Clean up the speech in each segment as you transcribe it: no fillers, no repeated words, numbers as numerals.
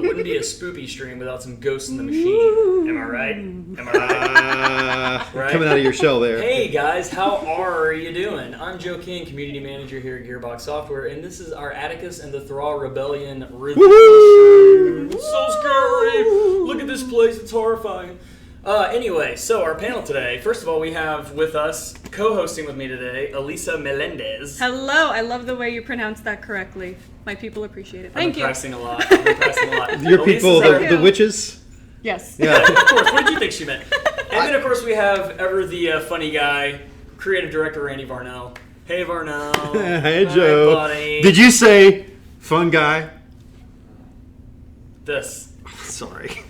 wouldn't be a spoopy stream without some ghosts in the machine. Am I right? Am I right? Right? Coming out of your shell there. Hey guys, how are you doing? I'm Joe King, community manager here at Gearbox Software, and this is our Attikus and the Thrall Rebellion review. So scary! Look at this place, it's horrifying. Anyway, so our panel today, first of all, we have with us, co-hosting with me today, Elisa Melendez. Hello, I love the way you pronounce that correctly. My people appreciate it. Thank you. I've been practicing a lot. Your people, the witches? Yes. Yeah. Of course, what did you think she meant? And then, of course, we have ever the funny guy, creative director Randy Varnell. Hey, Varnell. Hey, Joe. Hi, buddy. Did you say fun guy? This. Sorry.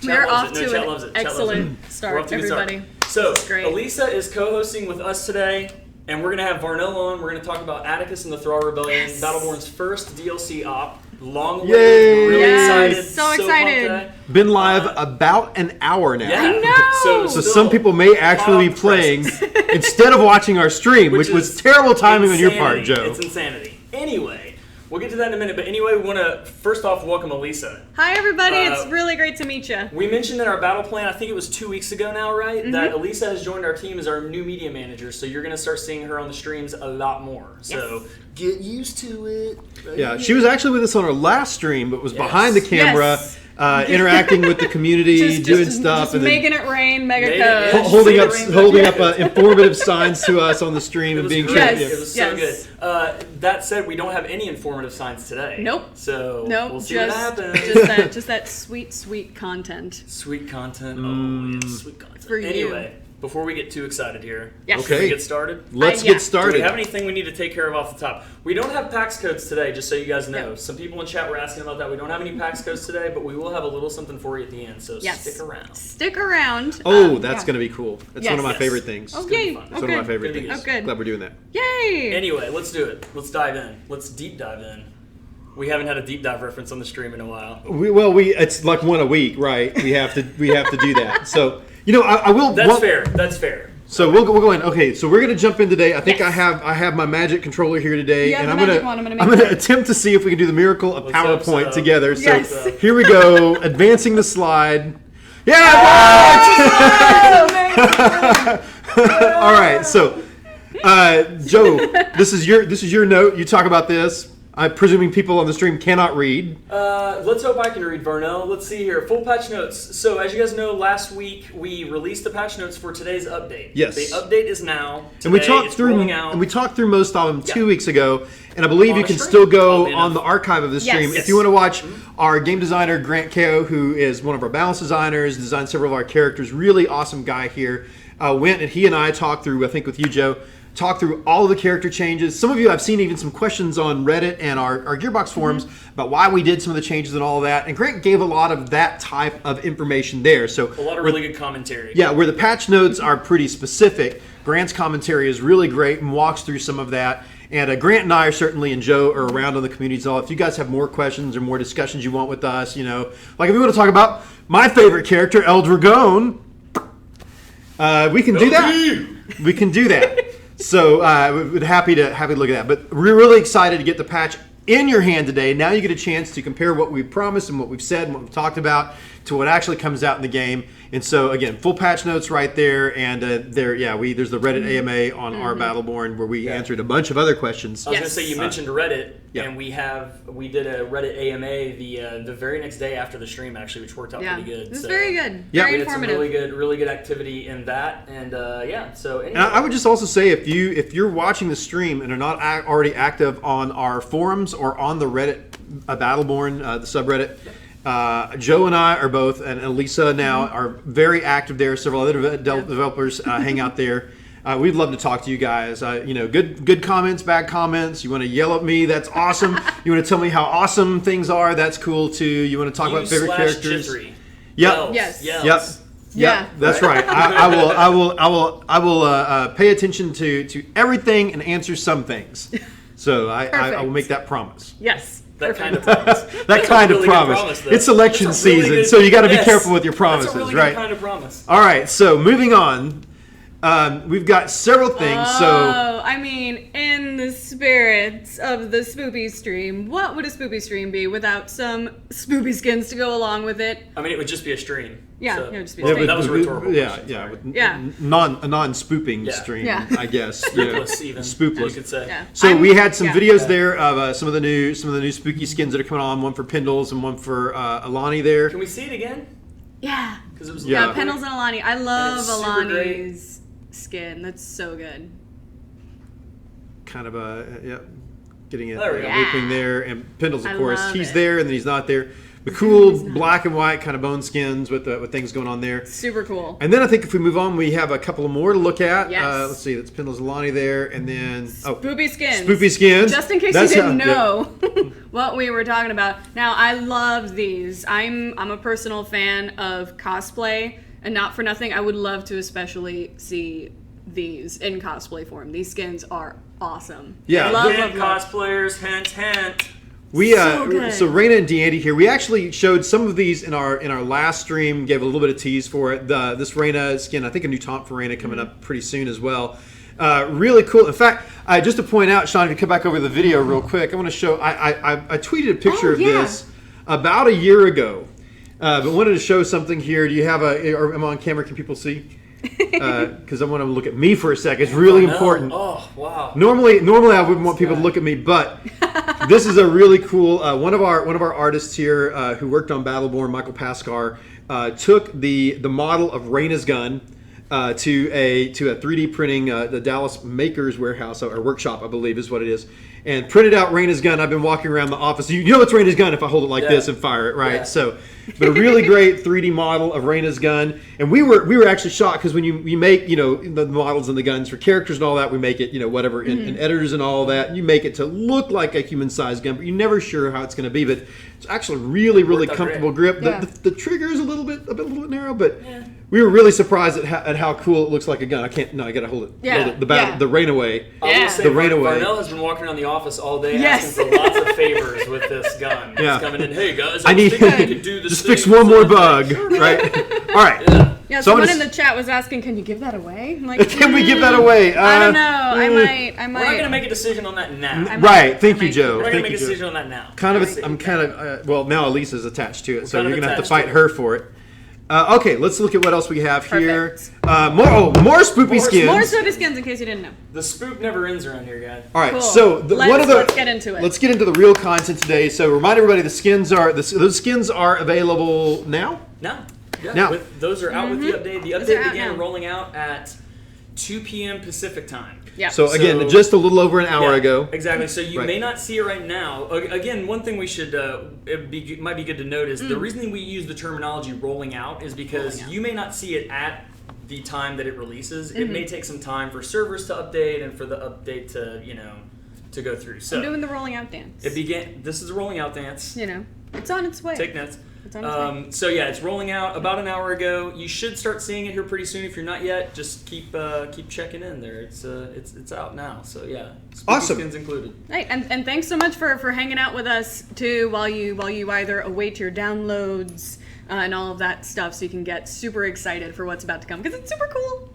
We're off Chat to loves an it. Chat loves it. excellent start, everybody. So, This is great. Elisa is co-hosting with us today, and we're going to have Varnell on. We're going to talk about Attikus and the Thrall Rebellion, Yes. Battleborn's first DLC op. Long awaited, Yay! really Yes, excited. so excited. pumped today. Been live about an hour now. Yeah. I know! So still some people may actually be hot playing presence. instead of watching our stream, which was is terrible timing on your part, insanity. Joe. It's insanity. Anyway, we'll get to that in a minute, but anyway, we want to first off welcome Elisa. Hi, everybody. Uh, It's really great to meet you. We mentioned in our battle plan, I think it was 2 weeks ago now, right? Mm-hmm. That Elisa has joined our team as our new media manager, so you're going to start seeing her on the streams a lot more. So get used to it. Yeah, she was actually with us on our last stream, but was behind the camera, Yes. Interacting with the community, doing stuff, just and then making it rain, mega Making code. it- yeah. holding up Rainbow. holding up informative signs to us on the stream It and was being great. Yes. yeah. It was so Yes. good. That said, we don't have any informative signs today. Nope. So Nope, we'll see what happens. just that sweet, sweet content. Sweet content. Oh, yes, sweet content. For you. Anyway, before we get too excited here, Yes. should we Okay. get started? Let's Yeah. get Do started. we have anything we need to take care of off the top? We don't have PAX codes today, just so you guys know. Yeah. Some people in chat were asking about that. We don't have any PAX codes today, but we will have a little something for you at the end, so Yes. stick around. Stick around. Oh, that's yeah. going to be cool. That's Yes. one of my Yes. favorite things. Oh, gonna be yay. fun. Oh, It's one of my good. favorite Gonna be things. Oh, good. Glad we're doing that. Yay. Anyway, let's do it. Let's dive in. Let's deep dive in. We haven't had a deep dive reference on the stream in a while. It's like one a week, right? We have to do that. So I will. That's fair. That's fair. So we'll go in. Okay, so we're gonna jump in today. I think Yes. I have my magic controller here today, You have and the I'm magic gonna one. I'm gonna I'm make gonna it. attempt to see if we can do the miracle of Let's hope PowerPoint so. together. So Yes. here we go. Advancing the slide. Yeah. All right. So, Joe, this is your note. You talk about this. I'm presuming people on the stream cannot read. Let's hope I can read, Varnell. Let's see here. Full patch notes. So, as you guys know, last week we released the patch notes for today's update. Yes. The update is now. Today, And we talked it's through rolling out. most of them 2 Yeah. weeks ago, and I believe On you a can stream, still go oddly on enough. the archive of the stream Yes. if you want to watch our game designer Grant Ko, who is one of our balance designers, designed several of our characters. Really awesome guy here. Went and he and I talked through. I think with you, Joe. Talk through all of the character changes. Some of you, I've seen even some questions on Reddit and our Gearbox forums about why we did some of the changes and all of that. And Grant gave a lot of that type of information there. So a lot of really good commentary. yeah, where the patch notes are pretty specific, Grant's commentary is really great and walks through some of that. And Grant and I are certainly, and Joe are around on the communities all. If you guys have more questions or more discussions you want with us, like if we want to talk about my favorite character, El Dragon, we can do that. We can do that. So we're happy to look at that. But we're really excited to get the patch in your hand today. Now you get a chance to compare what we've promised and what we've said and what we've talked about to what actually comes out in the game. And so again, full patch notes right there, and there's the Reddit AMA on our Battleborn where we answered a bunch of other questions. I was gonna say you Yes. mentioned Reddit, yeah. and we did a Reddit AMA the very next day after the stream actually, which worked out Yeah. pretty good. It was So very good. Yeah. Very we had some informative. really good activity in that, and So anyway, And I would just also say if you're watching the stream and are not already active on our forums or on the Reddit Battleborn, the subreddit, Joe and I are both, and Elisa now are very active there. Several other developers hang out there. We'd love to talk to you guys. Good comments, bad comments. You want to yell at me? That's awesome. You want to tell me how awesome things are? That's cool too. You want to talk about favorite characters? Jittery. Yep. Yells. Yes. Yells. Yep. Yeah. Yep, that's right. I will pay attention to everything and answer some things. So I Perfect. will make that promise. Yes. That Perfect. kind of promise. That That's a kind of really good promise. though. It's election That's a really season, good- so you got to be yes. careful with your promises, That's a really right? good kind of promise. All right. So moving on. We've got several things. Oh, I mean, in the spirit of the spoopy stream, what would a spoopy stream be without some spoopy skins to go along with it? I mean, it would just be a stream. Yeah, So- it would just be a well, stream. that was a rhetorical Yeah, question, yeah, sorry. with Yeah. a non-spooping Yeah. stream, Yeah. I guess. Spookless, even. Spookless. You could say. Yeah. So we had some yeah. videos there of some of the new spooky skins that are coming on. One for Pendles and one for Alani there. Can we see it again? Yeah. Because it was Yeah. Yeah, Pendles and Alani. I love it's super Alani's skin. That's so good. Kind of getting it There we go. looping there, and Pendles, of I course, love he's it. there, and then he's not there. The cool black and white kind of bone skins with things going on there. Super cool. And then I think if we move on, we have a couple more to look at. Yes. Let's see, that's Pendles Alani there, and then Spoopy skins. Spoopy skins. Just in case That's you didn't how- know what we were talking about. Now, I love these. I'm a personal fan of cosplay, and not for nothing, I would love to especially see these in cosplay form. These skins are awesome. Yeah. Love, Hint, love, love. cosplayers, hint, hint. We So good. so Raina and D'Andy here. We actually showed some of these in our last stream. Gave a little bit of tease for it. This Raina skin, I think a new taunt for Raina coming up pretty soon as well. Really cool. In fact, just to point out, Sean, if you come back over the video real quick, I want to show. I tweeted a picture of this about a year ago, but wanted to show something here. Do you have or am I on camera? Can people see? Because I want to look at me for a second. It's really important. Oh, wow. Normally I wouldn't want people to look at me, but this is a really cool one of our artists here who worked on Battleborn, Michael Pascar, took the model of Raina's gun to a 3D printing the Dallas Makers Warehouse or workshop, I believe is what it is, and printed out Raina's gun. I've been walking around the office. You know it's Raina's gun if I hold it like this and fire it, right? Yeah. So, but a really great 3D model of Raina's gun, and we were actually shocked because when you make the models and the guns for characters and all that, we make it whatever in editors and all that, you make it to look like a human-sized gun, but you're never sure how it's going to be. But it's actually really Worked out comfortable great. grip. Yeah. The trigger is a little bit narrow, but. We were really surprised at how cool it looks like a gun. I gotta hold it. Yeah, Hold it. The rain away. I Yeah. will say, The rain away. Varnell has been walking around the office all day Yes. asking for lots of favors with this gun. Yeah. He's coming in, hey guys, I I need was thinking we could do this just thing fix one with more something." bug, right? All right. Yeah. Yeah, So I'm someone gonna in the chat was asking, can you give that away? I'm like, Can we give that away? I don't know. I might. We're not going to make a decision on that now. Right. Thank you, might- Joe. We're not Thank going to make you, a Joe. decision on that now. Well, now Elisa's attached to it, so kind you're of gonna have to attached fight to it. her for it. Okay, let's look at what else we have here. Perfect. More spoopy skins. More spoopy skins in case you didn't know. The spook never ends around here, guys. All right, Cool. so Let's get into it. Let's get into the real content today. So remind everybody those skins are available now. No. Yeah. Now. Those are out with the update. The Those are update out began now. rolling out at 2 p.m. Pacific time. Yeah. So again, just a little over an hour Yeah, ago. Exactly. So you Right. may not see it right now. Again, one thing we should might be good to note is the reason we use the terminology rolling out is because you may not see it at the time that it releases. It may take some time for servers to update and for the update to go through. So I'm doing the rolling out dance. This is a rolling out dance. It's on its way. Take notes. It's on its way. So yeah, it's rolling out about an hour ago. You should start seeing it here pretty soon. If you're not yet, just keep checking in there. It's out now. So yeah, spooky Awesome. skins included. Right, and thanks so much for hanging out with us too while you either await your downloads and all of that stuff, so you can get super excited for what's about to come because it's super cool.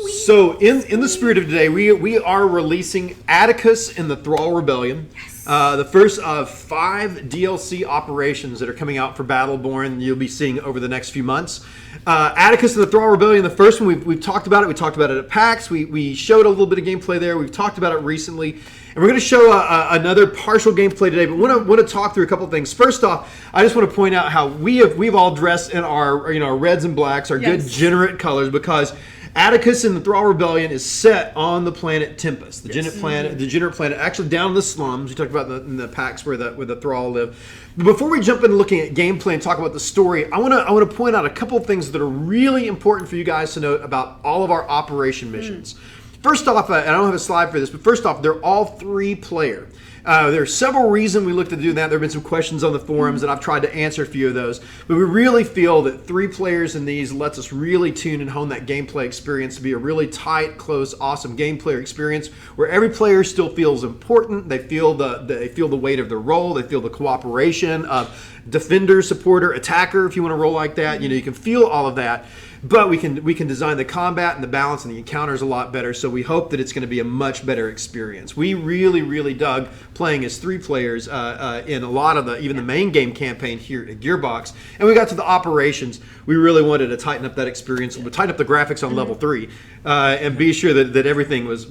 So in the spirit of today, we are releasing Attikus and the Thrall Rebellion. Yes. The first of 5 DLC operations that are coming out for Battleborn you'll be seeing over the next few months. Attikus and the Thrall Rebellion, the first one, we've talked about it. We talked about it at PAX. We showed a little bit of gameplay there. We've talked about it recently. And we're going to show another partial gameplay today, but want to talk through a couple things. First off, I just want to point out how we've all dressed in our reds and blacks, our good, Yes. generate colors, because Attikus and the Thrall Rebellion is set on the planet Tempest, the degenerate planet, actually down in the slums. We talked about in the PAX where the Thrall live. But before we jump into looking at gameplay and talk about the story, I want to point out a couple of things that are really important for you guys to note about all of our operation missions. First off, and I don't have a slide for this, but first off, they're all 3-player. There are several reasons we look to do that. There have been some questions on the forums, and I've tried to answer a few of those. But we really feel that 3 players in these lets us really tune and hone that gameplay experience to be a really tight, close, awesome gameplay experience where every player still feels important. They feel the weight of their role. They feel the cooperation of defender, supporter, attacker, if you want to roll like that. You can feel all of that. but we can design the combat and the balance and the encounters a lot better. So we hope that it's going to be a much better experience. We really dug playing as 3 players in a lot of even the main game campaign here at Gearbox, and we got to the operations. We really wanted to tighten up that experience, tighten up the graphics on level 3, and be sure that everything was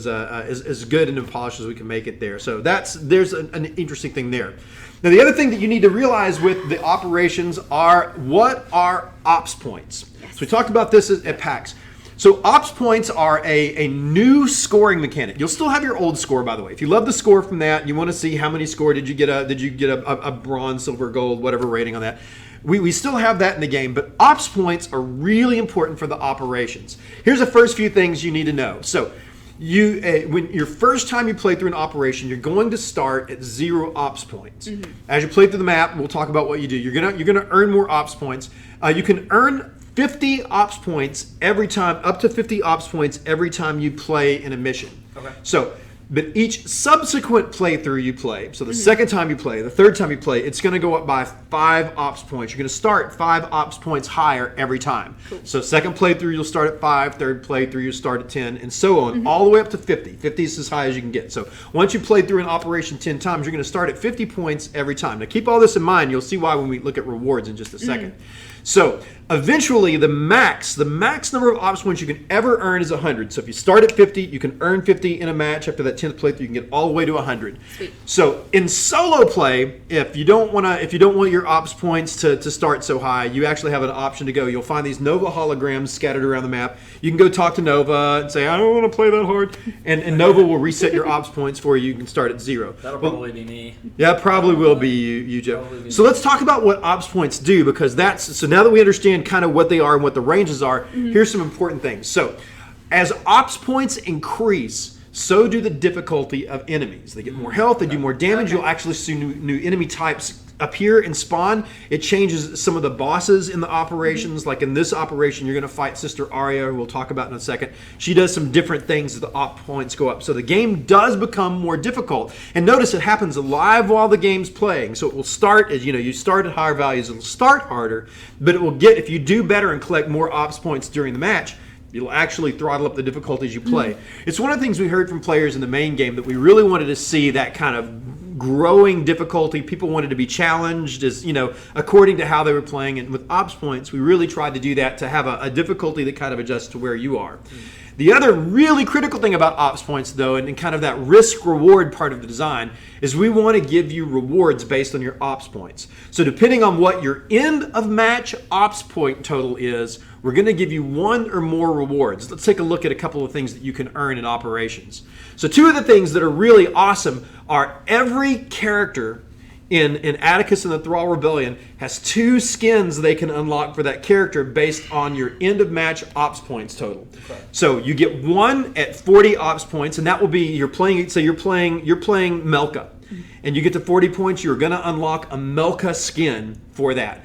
as good and polished as we can make it there. So there's an interesting thing there. Now, the other thing that you need to realize with the operations are, what are ops points? Yes. So we talked about this at PAX. So ops points are a new scoring mechanic. You'll still have your old score, by the way. If you love the score from that, you want to see how many score did you get a bronze, silver, gold, whatever rating on that. We still have that in the game, but ops points are really important for the operations. Here's the first few things you need to know. So when your first time you play through an operation, you're going to start at 0 ops points. As you play through the map, we'll talk about what you do. You're gonna earn more ops points. You can earn 50 ops points every time, up to 50 ops points every time you play in a mission. Okay. So, but each subsequent playthrough you play, so the second time you play, the third time you play, it's going to go up by 5 ops points. You're going to start 5 ops points higher every time. Cool. So second playthrough, you'll start at 5. Third playthrough, you'll start at 10, and so on, all the way up to 50. 50 is as high as you can get. So once you play through an operation 10 times, you're going to start at 50 points every time. Now keep all this in mind. You'll see why when we look at rewards in just a second. So eventually, the max number of ops points you can ever earn is 100. So if you start at 50, you can earn 50 in a match. After that 10th playthrough, you can get all the way to 100. Sweet. So in solo play, if you don't want your ops points to start so high, you actually have an option to go. You'll find these Nova holograms scattered around the map. You can go talk to Nova and say, I don't want to play that hard, and Nova will reset your ops points for you. You can start at 0. That'll probably be me. Yeah, probably will be you, Joe. So let's talk about what ops points do, because now that we understand kind of what they are and what the ranges are, here's some important things. So as ops points increase, so do the difficulty of enemies. They get more health, they do more damage. You'll actually see new enemy types appear and spawn. It changes some of the bosses in the operations. Like in this operation, you're going to fight Sister Arya, who we'll talk about in a second. She does some different things as the op points go up. So the game does become more difficult. And notice it happens live while the game's playing. So it will start as, you start at higher values, it'll start harder, but it will get, if you do better and collect more ops points during the match, it'll actually throttle up the difficulties you play. It's one of the things we heard from players in the main game, that we really wanted to see that kind of growing difficulty. People wanted to be challenged as, according to how they were playing. And with ops points, we really tried to do that, to have a difficulty that kind of adjusts to where you are. The other really critical thing about ops points, though, and kind of that risk-reward part of the design, is we want to give you rewards based on your ops points. So depending on what your end-of-match ops point total is, we're going to give you 1 or more rewards. Let's take a look at a couple of things that you can earn in operations. So 2 of the things that are really awesome are, every character in Attikus and the Thrall Rebellion has 2 skins they can unlock for that character based on your end-of-match ops points total. Okay. So you get 1 at 40 ops points, and that will be, you're playing Melka, and you get to 40 points, you're going to unlock a Melka skin for that.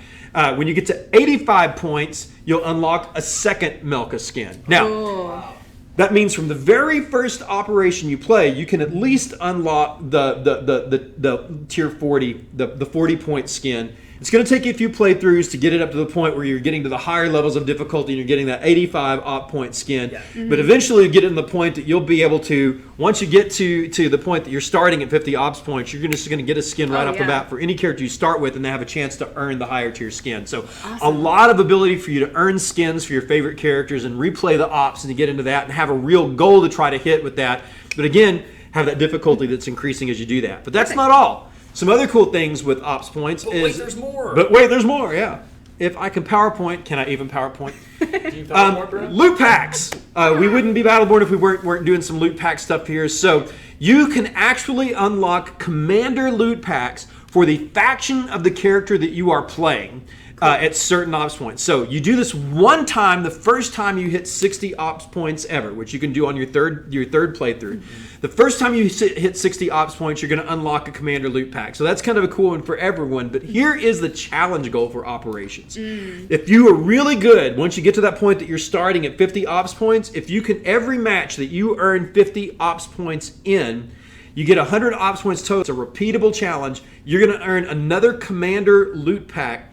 When you get to 85 points, you'll unlock a second Melka skin. Now, that means from the very first operation you play, you can at least unlock the tier 40, the 40-point skin. It's going to take you a few playthroughs to get it up to the point where you're getting to the higher levels of difficulty and you're getting that 85 op point skin. Yeah. But eventually you get in the point that you'll be able to, once you get to the point that you're starting at 50 ops points, you're just going to get a skin right off the bat for any character you start with, and they have a chance to earn the higher tier skin. So a lot of ability for you to earn skins for your favorite characters and replay the ops and to get into that and have a real goal to try to hit with that. But again, have that difficulty that's increasing as you do that. But that's not all. Some other cool things with ops points is... wait, there's more. But wait, there's more, yeah. If I can PowerPoint, can I even PowerPoint? Do you PowerPoint, bro? Loot packs. We wouldn't be Battleborn if we weren't doing some loot pack stuff here. So you can actually unlock commander loot packs for the faction of the character that you are playing. At certain ops points. So you do this one time, the first time you hit 60 ops points ever, which you can do on your third playthrough. The first time you hit 60 ops points, you're going to unlock a commander loot pack. So that's kind of a cool one for everyone. But here is the challenge goal for operations. If you are really good, once you get to that point that you're starting at 50 ops points, if you can, every match that you earn 50 ops points in, you get 100 ops points total. It's a repeatable challenge. You're going to earn another commander loot pack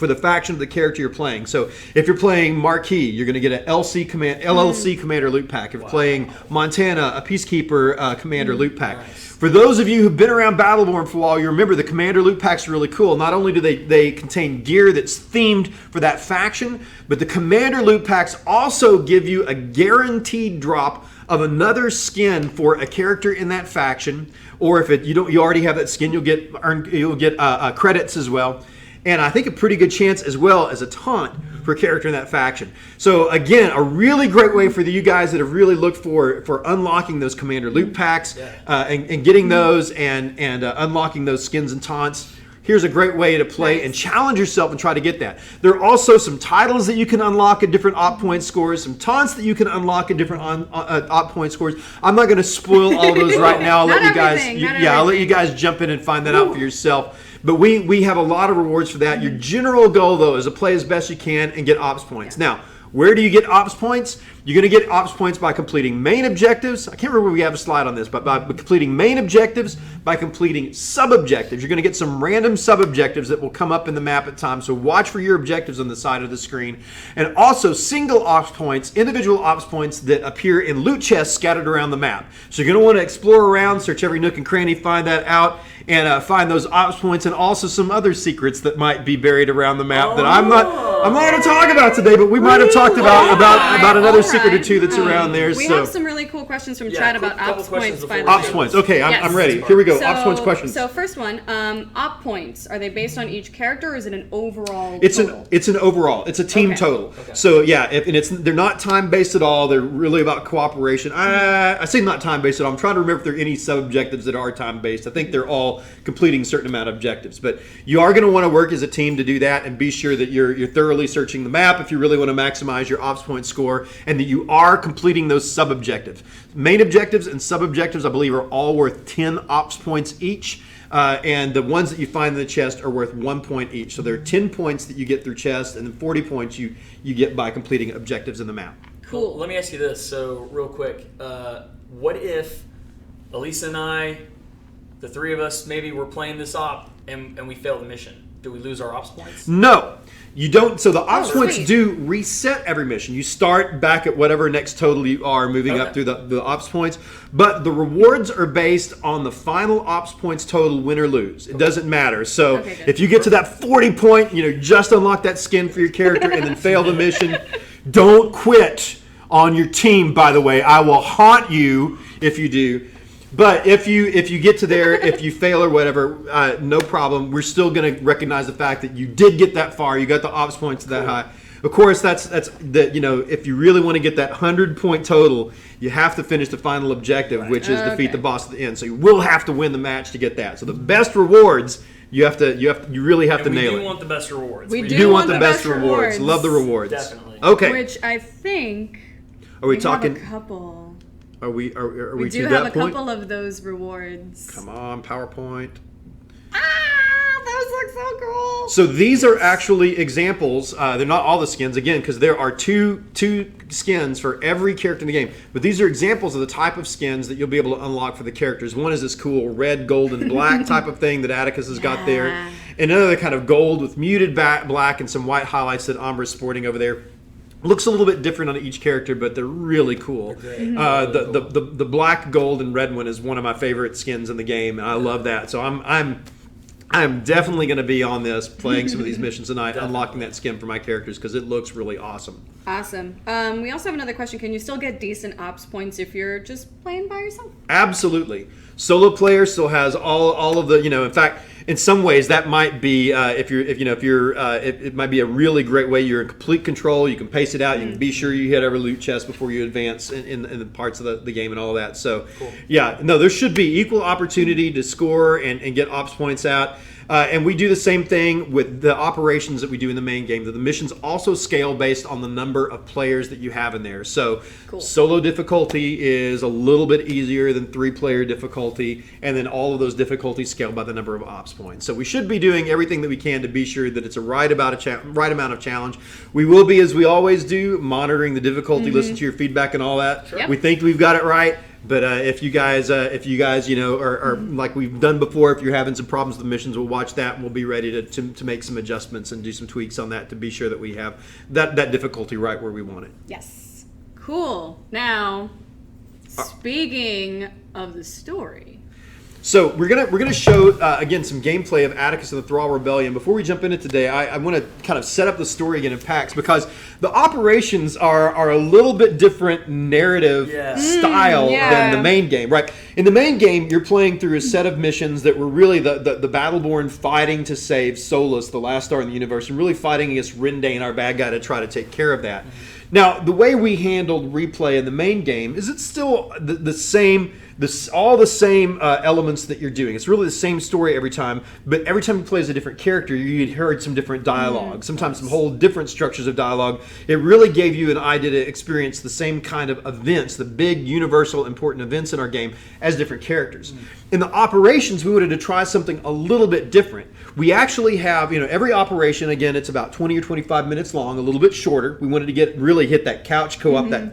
for the faction of the character you're playing. So if you're playing Marquis, you're going to get an LLC Commander loot pack. If you're playing Montana, a Peacekeeper Commander loot pack. Nice. For those of you who've been around Battleborn for a while, you remember the Commander loot packs are really cool. Not only do they contain gear that's themed for that faction, but the Commander loot packs also give you a guaranteed drop of another skin for a character in that faction. Or if you already have that skin, you'll get credits as well. And I think a pretty good chance as well as a taunt for a character in that faction. So again, a really great way for you guys that have really looked for unlocking those Commander loot packs and getting those and unlocking those skins and taunts. Here's a great way to play and challenge yourself and try to get that. There are also some titles that you can unlock at different op point scores, some taunts that you can unlock at different op point scores. I'm not going to spoil all those right now. I'll let you guys jump in and find that out for yourself. But we have a lot of rewards for that. Your general goal, though, is to play as best you can and get ops points. Now, where do you get ops points? You're going to get ops points by completing main objectives. I can't remember if we have a slide on this, but by completing main objectives, by completing sub-objectives. You're going to get some random sub-objectives that will come up in the map at times, so watch for your objectives on the side of the screen. And also single ops points, individual ops points that appear in loot chests scattered around the map. So you're going to want to explore around, search every nook and cranny, find that out, and find those ops points and also some other secrets that might be buried around the map that I'm not going to talk about today, but we might have talked about another secret or two that's around there. We have some really cool questions from chat about ops points. By the way. Ops points. Okay, I'm ready. Here we go. Ops points questions. So first one, op points. Are they based on each character, or is it an overall? It's an overall. It's a team total. Okay. So yeah, they're not time based at all. They're really about cooperation. I say not time based at all. I'm trying to remember if there are any sub objectives that are time based. I think they're all completing a certain amount of objectives. But you are going to want to work as a team to do that, and be sure that you're thoroughly searching the map if you really want to maximize your ops point score, and that you are completing those sub objectives. Main objectives and sub objectives, I believe, are all worth 10 ops points each. And the ones that you find in the chest are worth 1 point each. So there are 10 points that you get through chest, and then 40 points you get by completing objectives in the map. Cool. Well, let me ask you this. So real quick, what if Elisa and I, the three of us, maybe we're playing this op and we fail the mission? Do we lose our ops points? No, you don't. So the ops points do reset every mission. You start back at whatever next total you are, moving up through the ops points. But the rewards are based on the final ops points total, win or lose. It doesn't matter. So if you get to that 40 point, just unlock that skin for your character and then fail the mission, don't quit on your team, by the way. I will haunt you if you do. But if you get to there, if you fail or whatever, no problem. We're still going to recognize the fact that you did get that far. You got the ops points that high. Of course, that's if you really want to get that 100-point total, you have to finish the final objective, which is defeat the boss at the end. So you will have to win the match to get that. So the best rewards, you really have to nail it. We do want the best rewards. We do want the best rewards. Love the rewards. Definitely. Okay. Which I think we talking? Have a couple. Are we We to that point? do have a couple of those rewards. Come on, PowerPoint. Those look so cool. So these are actually examples. They're not all the skins, again, because there are two skins for every character in the game. But these are examples of the type of skins that you'll be able to unlock for the characters. One is this cool red, gold, and black type of thing that Attikus has got there. And another kind of gold with muted black and some white highlights that Ambra's sporting over there. Looks a little bit different on each character, but they're really cool. The black, gold, and red one is one of my favorite skins in the game, and I love that. So I'm definitely going to be on this, playing some of these missions tonight, unlocking that skin for my characters because it looks really awesome. Awesome. We also have another question. Can you still get decent ops points if you're just playing by yourself? Absolutely. Solo player still has all of the, in fact, in some ways that might be it might be a really great way. You're in complete control. You can pace it out. You can be sure you hit every loot chest before you advance in the parts of the game and all of that. So there should be equal opportunity to score and get ops points out. And we do the same thing with the operations that we do in the main game. The missions also scale based on the number of players that you have in there. So solo difficulty is a little bit easier than 3-player difficulty, and then all of those difficulties scale by the number of ops points. So we should be doing everything that we can to be sure that it's a right amount of challenge. We will be, as we always do, monitoring the difficulty, listen to your feedback and all that. Sure. Yep. We think we've got it right. But if you guys, are like we've done before, if you're having some problems with the missions, we'll watch that and we'll be ready to make some adjustments and do some tweaks on that to be sure that we have that difficulty right where we want it. Yes. Cool. Now, speaking of the story. So we're gonna show again some gameplay of Attikus and the Thrall Rebellion. Before we jump into today, I want to kind of set up the story again in packs because the operations are a little bit different narrative style than the main game. Right? In the main game, you're playing through a set of missions that were really the Battleborn fighting to save Solus, the last star in the universe, and really fighting against Rendane, our bad guy, to try to take care of that. Now, the way we handled replay in the main game is it's still the same. All the same elements that you're doing. It's really the same story every time, but every time you play as a different character, you heard some different dialogue, sometimes some whole different structures of dialogue. It really gave you an idea to experience the same kind of events, the big, universal, important events in our game as different characters. In the operations, we wanted to try something a little bit different. We actually have, every operation, again, it's about 20 or 25 minutes long, a little bit shorter. We wanted to really hit that couch co-op, that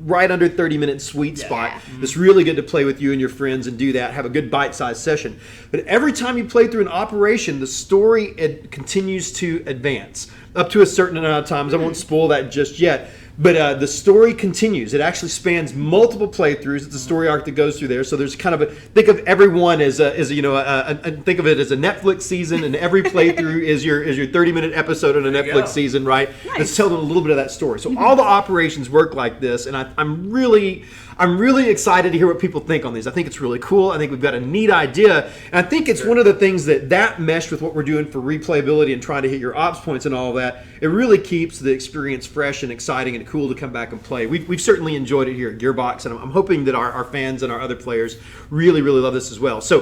right under 30-minute sweet spot. It's really good to play with you and your friends and do that, have a good bite-sized session. But every time you play through an operation, the story continues to advance up to a certain amount of times. I won't spoil that just yet. But the story continues. It actually spans multiple playthroughs. It's a story arc that goes through there. So there's kind of think of everyone as think of it as a Netflix season, and every playthrough is your 30-minute episode on a Netflix season, right? Nice. It's telling a little bit of that story. So all the operations work like this, and I'm really excited to hear what people think on these. I think it's really cool. I think we've got a neat idea, and I think it's one of the things that meshed with what we're doing for replayability and trying to hit your ops points and all of that. It really keeps the experience fresh and exciting and cool to come back and play. We've certainly enjoyed it here at Gearbox, and I'm hoping that our fans and our other players really, really love this as well. So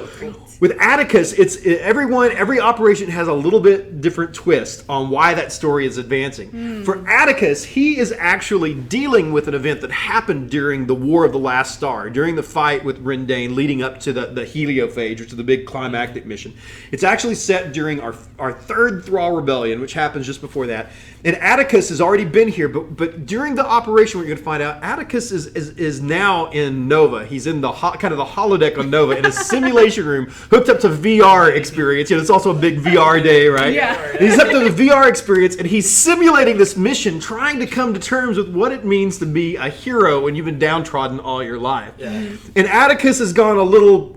with Attikus, every operation has a little bit different twist on why that story is advancing. For Attikus, he is actually dealing with an event that happened during the War of the Last Star, during the fight with Rendane leading up to the Heliophage, which is the big climactic mission. It's actually set during our third Thrall Rebellion, which happens just before that. And Attikus has already been here, but during the operation, we're going to find out Attikus is now in Nova. He's in the kind of the holodeck on Nova in a simulation room hooked up to VR experience. It's also a big VR day, right? Yeah. He's up to the VR experience, and he's simulating this mission, trying to come to terms with what it means to be a hero when you've been downtrodden all your life. Yeah. And Attikus has gone a little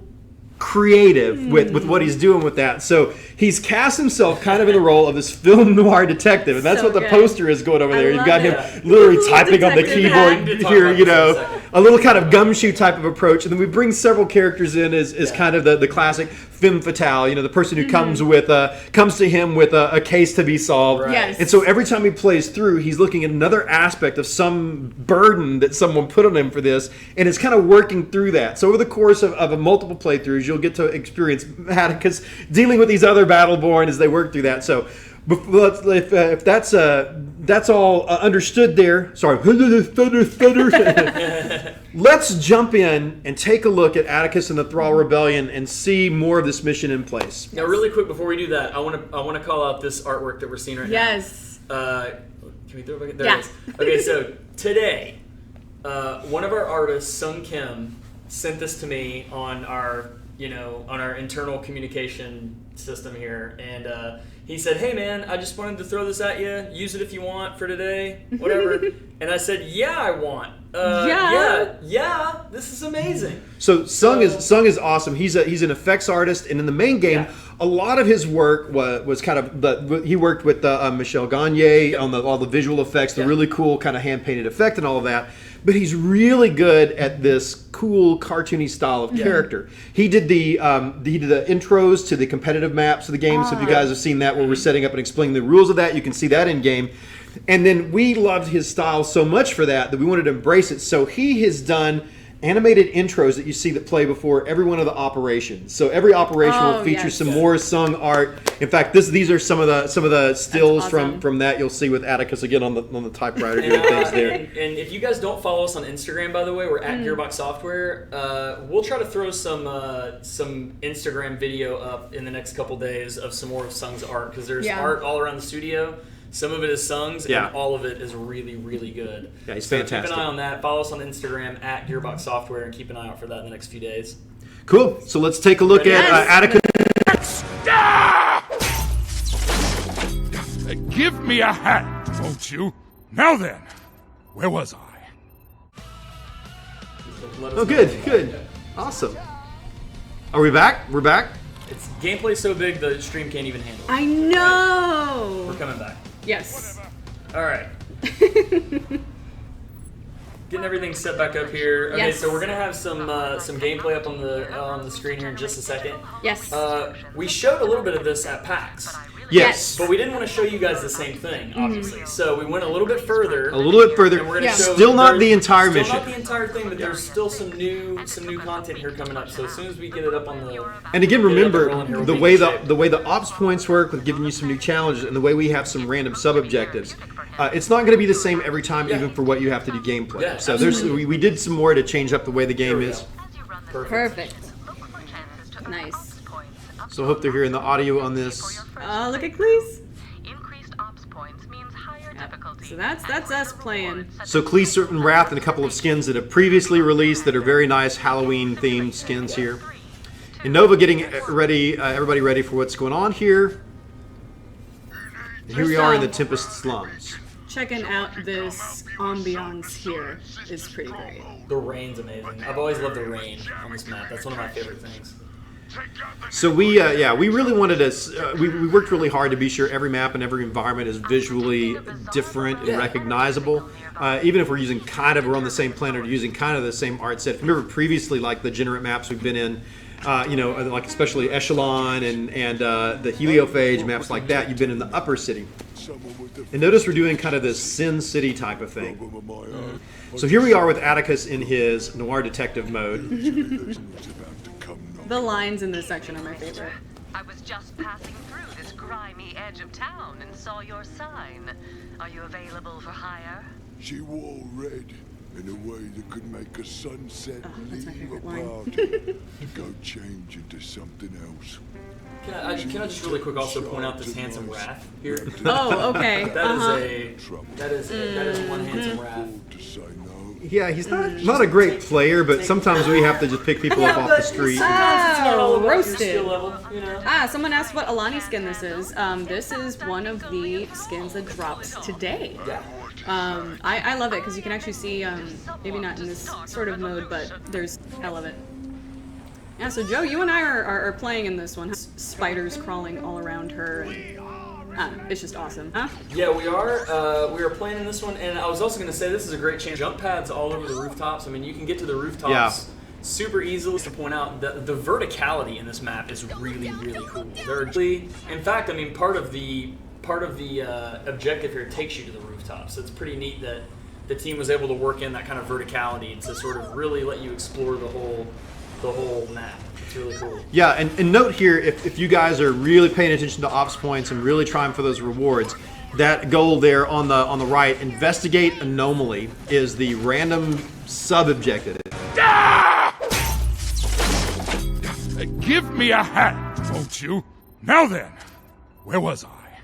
creative with what he's doing with that. So he's cast himself kind of in the role of this film noir detective, and that's what the poster is going over there. You've got him literally typing on the keyboard here, a little kind of gumshoe type of approach. And then we bring several characters in as kind of the classic femme fatale, the person who comes to him with a case to be solved. Right. Yes. And so every time he plays through, he's looking at another aspect of some burden that someone put on him for this, and it's kind of working through that. So over the course of a multiple playthroughs, you'll get to experience Attikus dealing with these other Battleborn as they work through that. So if that's all understood there, sorry, let's jump in and take a look at Attikus and the Thrall Rebellion and see more of this mission in place. Now, really quick before we do that, I want to call out this artwork that we're seeing right now. Yes. Can we throw it back? There it is. Okay, so today, one of our artists, Sung Kim, sent this to me on our internal communication system here, and he said, "Hey man, I just wanted to throw this at you. Use it if you want for today, whatever." And I said, "Yeah, I want. Yeah, this is amazing." So Sung is awesome. He's an effects artist, and in the main game, a lot of his work was kind of he worked with Michel Gagne on all the visual effects, the really cool kind of hand painted effect and all of that. But he's really good at this cool cartoony style of character. He did the intros to the competitive maps of the game. So if you guys have seen that, where we're setting up and explaining the rules of that, you can see that in game. And then we loved his style so much for that we wanted to embrace it. So he has done animated intros that you see that play before every one of the operations. So every operation will feature some more Sung art. In fact, these are some of the stills from that you'll see with Attikus again on the typewriter doing things there. And if you guys don't follow us on Instagram, by the way, we're at Gearbox Software. We'll try to throw some Instagram video up in the next couple days of some more of Sung's art, because there's art all around the studio. Some of it is songs, Yeah. and all of it is really, really good. Yeah, he's so fantastic. Keep an eye on that. Follow us on Instagram at Gearbox Software, and keep an eye out for that in the next few days. Cool. So let's take a look Ready? at Attikus. Give me a hand, won't you? Now then, where was I? Let us Oh, know. good. Awesome. Are we back? We're back? It's gameplay so big the stream can't even handle it. I know. We're coming back. Yes. All right. Getting everything set back up here. Okay, Yes. so we're gonna have some gameplay up on the screen here in just a second. Yes. We showed a little bit of this at PAX, Yes. but we didn't want to show you guys the same thing, obviously. So we went a little bit further. A little bit further. And we're gonna Yeah. show Still not there's- the entire still mission. not the entire thing, but there's still some new content here coming up. So as soon as we get it up on the And again, get it up and remember rolling here, we'll the be in way shape. the way the ops points work with giving you some new challenges, and the way we have some random sub objectives. It's not going to be the same every time, Yeah. even for what you have to do gameplay. Yeah, So there's we did some more to change up the way the Here game we is. go. Perfect. Nice. So I hope they're hearing the audio on this. Oh, look at Cleese. Increased ops points means higher difficulty. So that's us playing. So Clee, Certain Wrath, and a couple of skins that have previously released that are very nice Halloween themed skins here. And Nova getting ready, everybody ready for what's going on here. And here we are in the Tempest slums. Checking out this ambiance here is pretty great. The rain's amazing. I've always loved the rain on this map. That's one of my favorite things. So we really wanted to, we worked really hard to be sure every map and every environment is visually different and recognizable. Even if we're on the same planet or using kind of the same art set. Remember previously, like the Generate maps we've been in, like especially Echelon and the Heliophage maps like that, you've been in the upper city. And notice we're doing kind of this Sin City type of thing. So here we are with Attikus in his noir detective mode. The lines in this section are my favorite. I was just passing through this grimy edge of town and saw your sign. Are you available for hire? She wore red in a way that could make a sunset that's my leave favorite a line. party. Go change into something else. Can I just really quick also point out this handsome Wrath here? Oh, okay. That is one handsome Wrath. To say no. Yeah, he's not a great player, but sometimes we have to just pick people up off the street. Sometimes it's not all about your roasted. skill level, you know. Someone asked what Alani skin this is. This is one of the skins that dropped today. Yeah. I love it because you can actually see, maybe not in this sort of mode, but I love it. Yeah, so Joe, you and I are playing in this one. Spiders crawling all around her. And, it's just awesome. Huh? Yeah, we are playing in this one, and I was also going to say this is a great change. Jump pads all over the rooftops. I mean, you can get to the rooftops super easily. To point out that the verticality in this map is really, really cool. In fact, I mean, part of the objective here takes you to the rooftops. So it's pretty neat that the team was able to work in that kind of verticality to sort of really let you explore the whole map. It's really cool. Yeah, and note here, if you guys are really paying attention to ops points and really trying for those rewards, that goal there on the right, investigate anomaly, is the random sub objective. Give me a hand, won't you? Now then, where was I?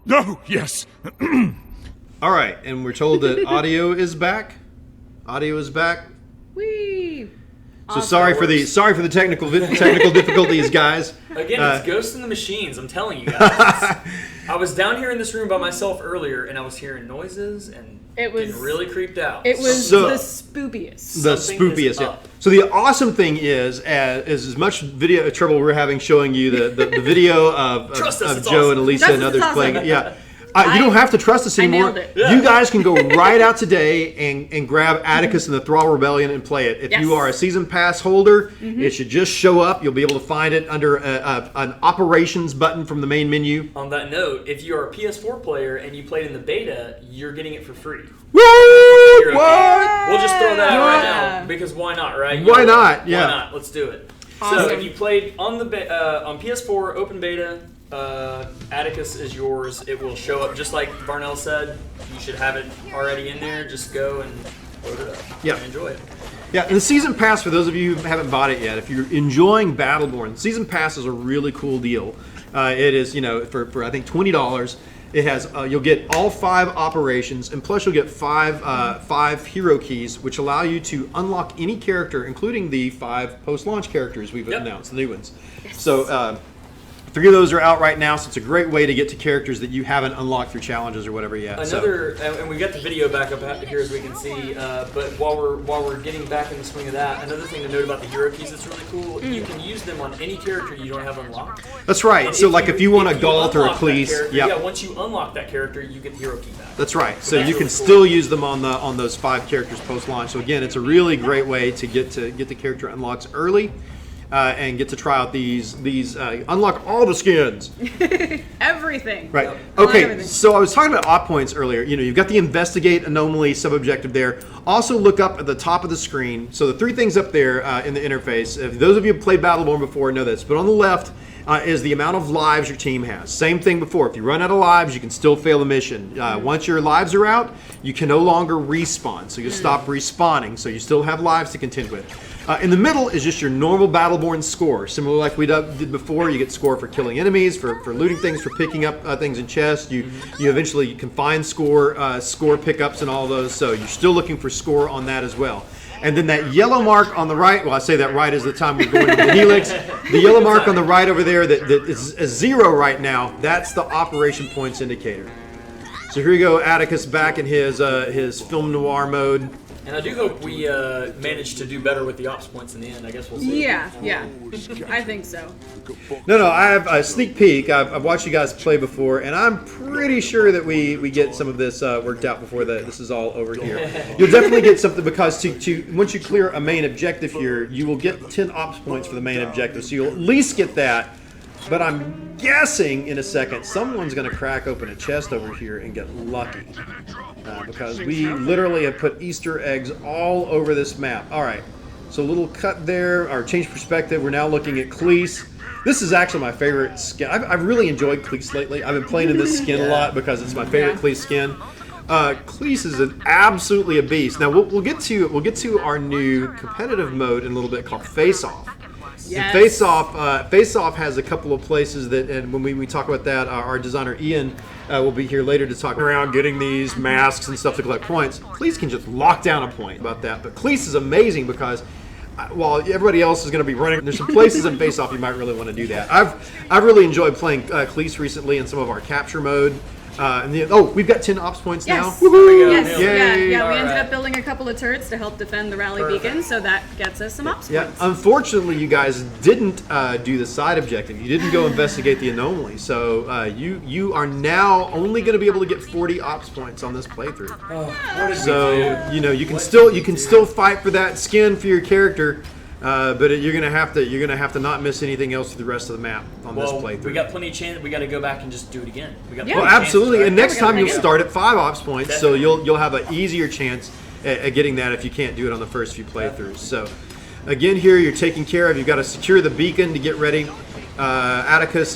Oh, yes. All right, and we're told that audio is back. Audio is back. Whee! So sorry for the technical difficulties, guys. Again, it's Ghost in the Machines, I'm telling you guys. I was down here in this room by myself earlier, and I was hearing noises and getting really creeped out. It was So- the spoopiest. The Something is spoopiest. Yeah. up. So the awesome thing is as much video trouble we're having showing you the video of Trust us, it's Joe awesome. and Elisa Trust and us, others it's awesome. playing it. Yeah. You don't have to trust us anymore. nailed it. Yeah. You guys can go right out today and grab Attikus and the Thrall Rebellion and play it. If Yes. you are a season pass holder, it should just show up. You'll be able to find it under an operations button from the main menu. On that note, if you're a PS4 player and you played in the beta, you're getting it for free. What? You're What? We'll just throw that out right Yeah. now because why not, right? Why not? Yeah. Why not? Let's do it. So Awesome. if you played on the on PS4 open beta, Attikus is yours. It will show up just like Varnell said. You should have it already in there. Just go and load it up. Yeah. And enjoy it. Yeah, and the Season Pass, for those of you who haven't bought it yet, if you're enjoying Battleborn, Season Pass is a really cool deal. It is, for I think $20. It has you'll get all 5 operations, and plus you'll get 5 hero keys, which allow you to unlock any character, including the 5 post-launch characters we've announced, the new ones. So 3 of those are out right now, so it's a great way to get to characters that you haven't unlocked through challenges or whatever yet. And we got the video back up here as we can see. But while we're getting back in the swing of that, another thing to note about the hero keys that's really cool. You can use them on any character you don't have unlocked. That's right. And so like if you want a Galt or a Cleese, once you unlock that character, you get the hero key back. That's right. So you can still use them on those 5 characters post-launch. So again, it's a really great way to get the character unlocks early. And get to try out these unlock all the skins. Everything. Right. Yep. Okay. Everything. So I was talking about op points earlier. You've got the investigate anomaly sub-objective there. Also look up at the top of the screen. So the 3 things up there in the interface. If those of you who played Battleborn before know this, but on the left is the amount of lives your team has. Same thing before. If you run out of lives, you can still fail the mission. Once your lives are out, you can no longer respawn. So you stop respawning. So you still have lives to contend with. In the middle is just your normal Battleborn score. Similar like we did before, you get score for killing enemies, for looting things, for picking up things in chests. You eventually can find score pickups and all those, so you're still looking for score on that as well. And then that yellow mark on the right, well I say that right as the time we're going to the helix, the yellow mark on the right over there that is a 0 right now, that's the operation points indicator. So here you go, Attikus back in his film noir mode. And I do hope we manage to do better with the ops points in the end. I guess we'll see. Yeah, I think so. No, I have a sneak peek. I've watched you guys play before, and I'm pretty sure that we get some of this worked out before this is all over here. You'll definitely get something because once you clear a main objective here, you will get 10 ops points for the main objective, so you'll at least get that. But I'm guessing in a second someone's going to crack open a chest over here and get lucky. Because we literally have put Easter eggs all over this map. All right, so a little cut there, or change perspective. We're now looking at Cleese. This is actually my favorite skin. I've really enjoyed Cleese lately. I've been playing in this skin a lot because it's my favorite Cleese skin. Cleese is absolutely a beast. Now we'll get to our new competitive mode in a little bit called Face Off. Yes. Face Off has a couple of places that, and when we talk about that, our designer Ian will be here later to talk around getting these masks and stuff to collect points. Cleese can just lock down a point about that, but Cleese is amazing because while everybody else is going to be running, there's some places in Face Off you might really want to do that. I've really enjoyed playing Cleese recently in some of our capture mode. We've got 10 ops points now. Yes. Yay. We ended up building a couple of turrets to help defend the rally beacon, so that gets us some ops points. Unfortunately, you guys didn't do the side objective. You didn't go investigate the anomaly, so you are now only going to be able to get 40 ops points on this playthrough. You can still fight for that skin for your character. But you're gonna have to not miss anything else for the rest of the map on this playthrough. We got plenty of chance. We got to go back and just do it again. Well, absolutely. And next time you'll start at 5 ops points, so you'll have an easier chance at getting that if you can't do it on the first few playthroughs. So again, here you're taken care of. You've got to secure the beacon to get ready. Attikus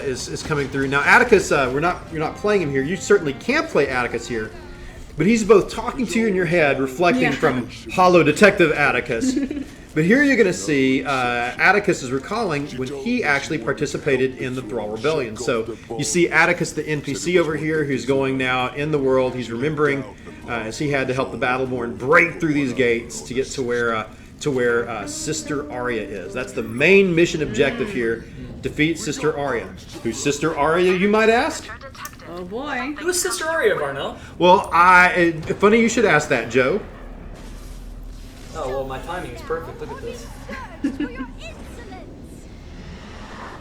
is coming through now. Attikus, you're not playing him here. You certainly can play Attikus here. But he's both talking to you in your head, reflecting from Hollow Detective Attikus. But here you're going to see Attikus is recalling when he actually participated in the Thrall Rebellion. So you see Attikus, the NPC over here, who's going now in the world. He's remembering as he had to help the Battleborn break through these gates to get to where Sister Arya is. That's the main mission objective here. Defeat Sister Arya. Who's Sister Arya, you might ask? Oh boy. Who is Sister Arya, Varnell? Well, funny you should ask that, Joe. Oh, well, my timing is perfect. Look at this. For your insolence!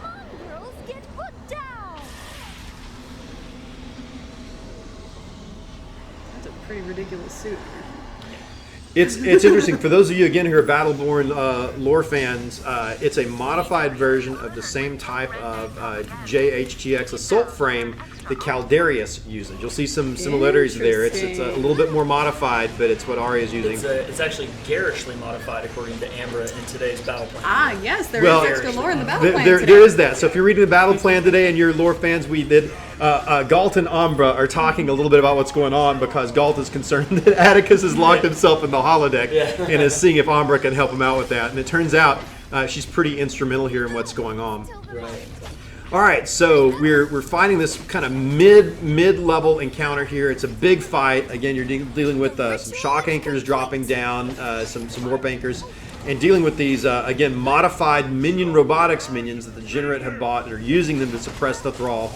Mongrels get put down! That's a pretty ridiculous suit. It's interesting. For those of you, again, who are Battleborn lore fans, it's a modified version of the same type of JHGX assault frame that Caldarius uses. You'll see some similarities there. It's a little bit more modified, but it's what Arya is using. It's actually garishly modified, according to Ambra in today's battle plan. Ah, yes, there is extra lore in the battle plan today. There is that. So if you're reading the battle plan today and you're lore fans, we did. Galt and Ambra are talking a little bit about what's going on because Galt is concerned that Attikus has locked himself in the holodeck and is seeing if Ambra can help him out with that. And it turns out she's pretty instrumental here in what's going on. Right. All right, so we're fighting this kind of mid-level encounter here. It's a big fight. Again, you're dealing with some shock anchors dropping down, some warp anchors, and dealing with these again modified minion robotics minions that the Generate have bought and are using them to suppress the Thrall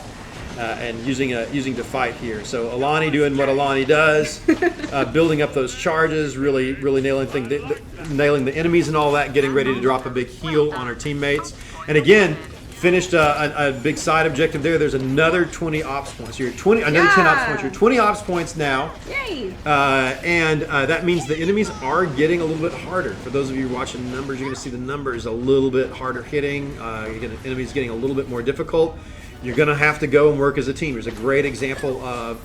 and using to fight here. So Alani doing what Alani does, building up those charges, really nailing the enemies and all that, getting ready to drop a big heal on her teammates, and again. Finished a big side objective there. There's another 20 ops points. You're 20, another 10 ops points. You're 20 ops points now. Yay! And that means the enemies are getting a little bit harder. For those of you watching the numbers, you're going to see the numbers a little bit harder hitting. Enemies getting a little bit more difficult. You're going to have to go and work as a team. There's a great example of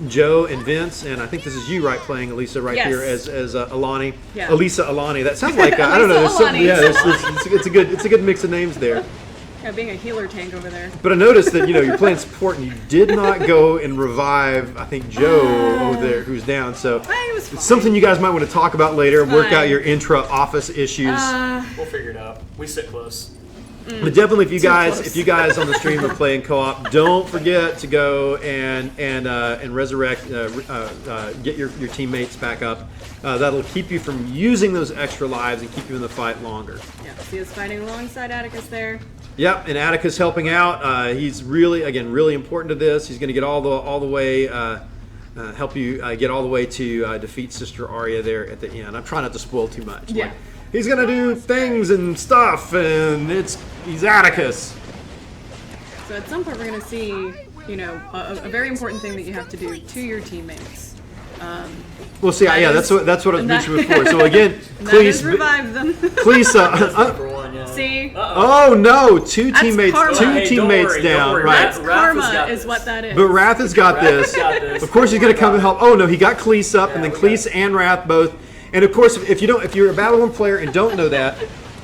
Joe and Vince, and I think this is you, right, playing Elisa here as Alani. Yeah. Elisa Alani. That sounds like I don't know. There's some, it's a good mix of names there. Yeah, being a healer tank over there. But I noticed that you're playing support, and you did not go and revive. I think Joe over there, who's down. So it's something you guys might want to talk about later. Work out your intra-office issues. We'll figure it out. We sit close. But definitely, if you guys on the stream are playing co-op, don't forget to go and resurrect, get your teammates back up. That'll keep you from using those extra lives and keep you in the fight longer. Yeah, see us fighting alongside Attikus there. Yep, and Attikus helping out. He's really important to this. He's going to get all the way. Help you get all the way to defeat Sister Arya there at the end. I'm trying not to spoil too much. Yeah. He's gonna do things and stuff, and he's Attikus. So at some point we're gonna see, a very important thing that you have to do to your teammates. We'll see. Yeah, that's what I was mentioning before. So again, please revive them. Please. See? Oh no! Two teammates Don't down. worry. Right. That's karma, is what that is. But Wrath has got this. Of course, he's gonna come and help. Oh no, he got Cleese up, and then Cleese and Wrath both. And of course, if you're a Battleborn player and don't know that,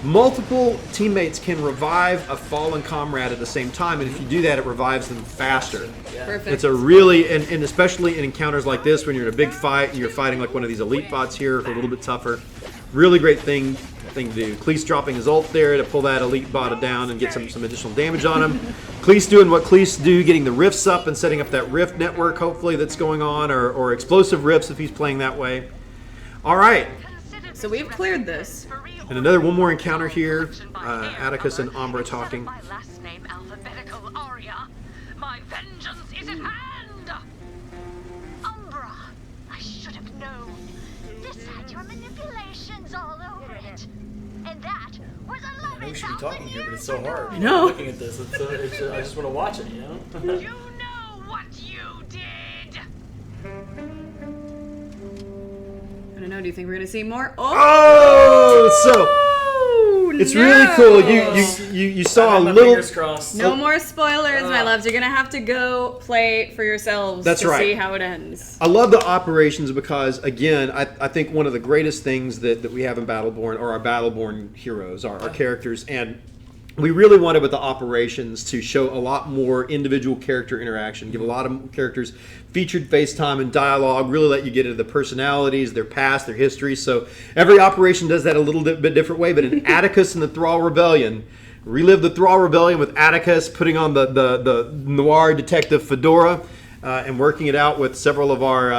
multiple teammates can revive a fallen comrade at the same time, and if you do that, it revives them faster. Perfect. It's a really, and especially in encounters like this, when you're in a big fight and you're fighting like one of these elite bots here, a little bit tougher. Really great thing to do. Cleese dropping his ult there to pull that elite bot down and get some additional damage on him. Cleese doing what Cleese do, getting the rifts up and setting up that rift network, hopefully, that's going on, or explosive rifts if he's playing that way. All right. So we've cleared this. And one more encounter here. Attikus and Umbra talking. My last name alphabetical, Arya. My vengeance is at hand. Umbra, I should have known. This had your manipulations all over it. And that was a loving We should be talking here, but it's so hard. No. Looking at this, I just want to watch it. You know what you did. I don't know. Do you think we're gonna see more? It's really cool. You saw a little. Fingers crossed. No more spoilers, my loves. You're gonna have to go play for yourselves to see how it ends. I love the operations because, again, I think one of the greatest things that we have in Battleborn are our Battleborn heroes, our characters, and we really wanted with the operations to show a lot more individual character interaction, give a lot of characters featured face time and dialogue, really let you get into the personalities, their past, their history. So every operation does that a little bit different way, but in Attikus and the Thrall Rebellion, relive the Thrall Rebellion with Attikus putting on the noir detective fedora and working it out with several of our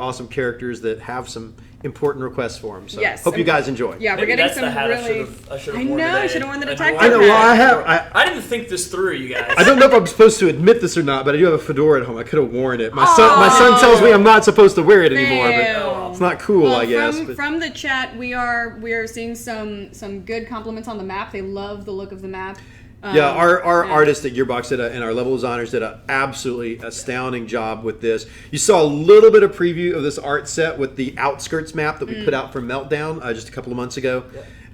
awesome characters that have some important requests for him. So hope you guys enjoy. Yeah, we're Maybe getting that's some the hat really. I should have I worn know. today. I should have worn the detective I know. Well, I didn't think this through, you guys. I don't know if I'm supposed to admit this or not, but I do have a fedora at home. I could have worn it. My son tells me I'm not supposed to wear it anymore, but it's not cool, I guess. From the chat, we are seeing some good compliments on the map. They love the look of the map. Yeah, our artists at Gearbox and our level designers did an absolutely astounding job with this. You saw a little bit of preview of this art set with the Outskirts map that we put out for Meltdown just a couple of months ago.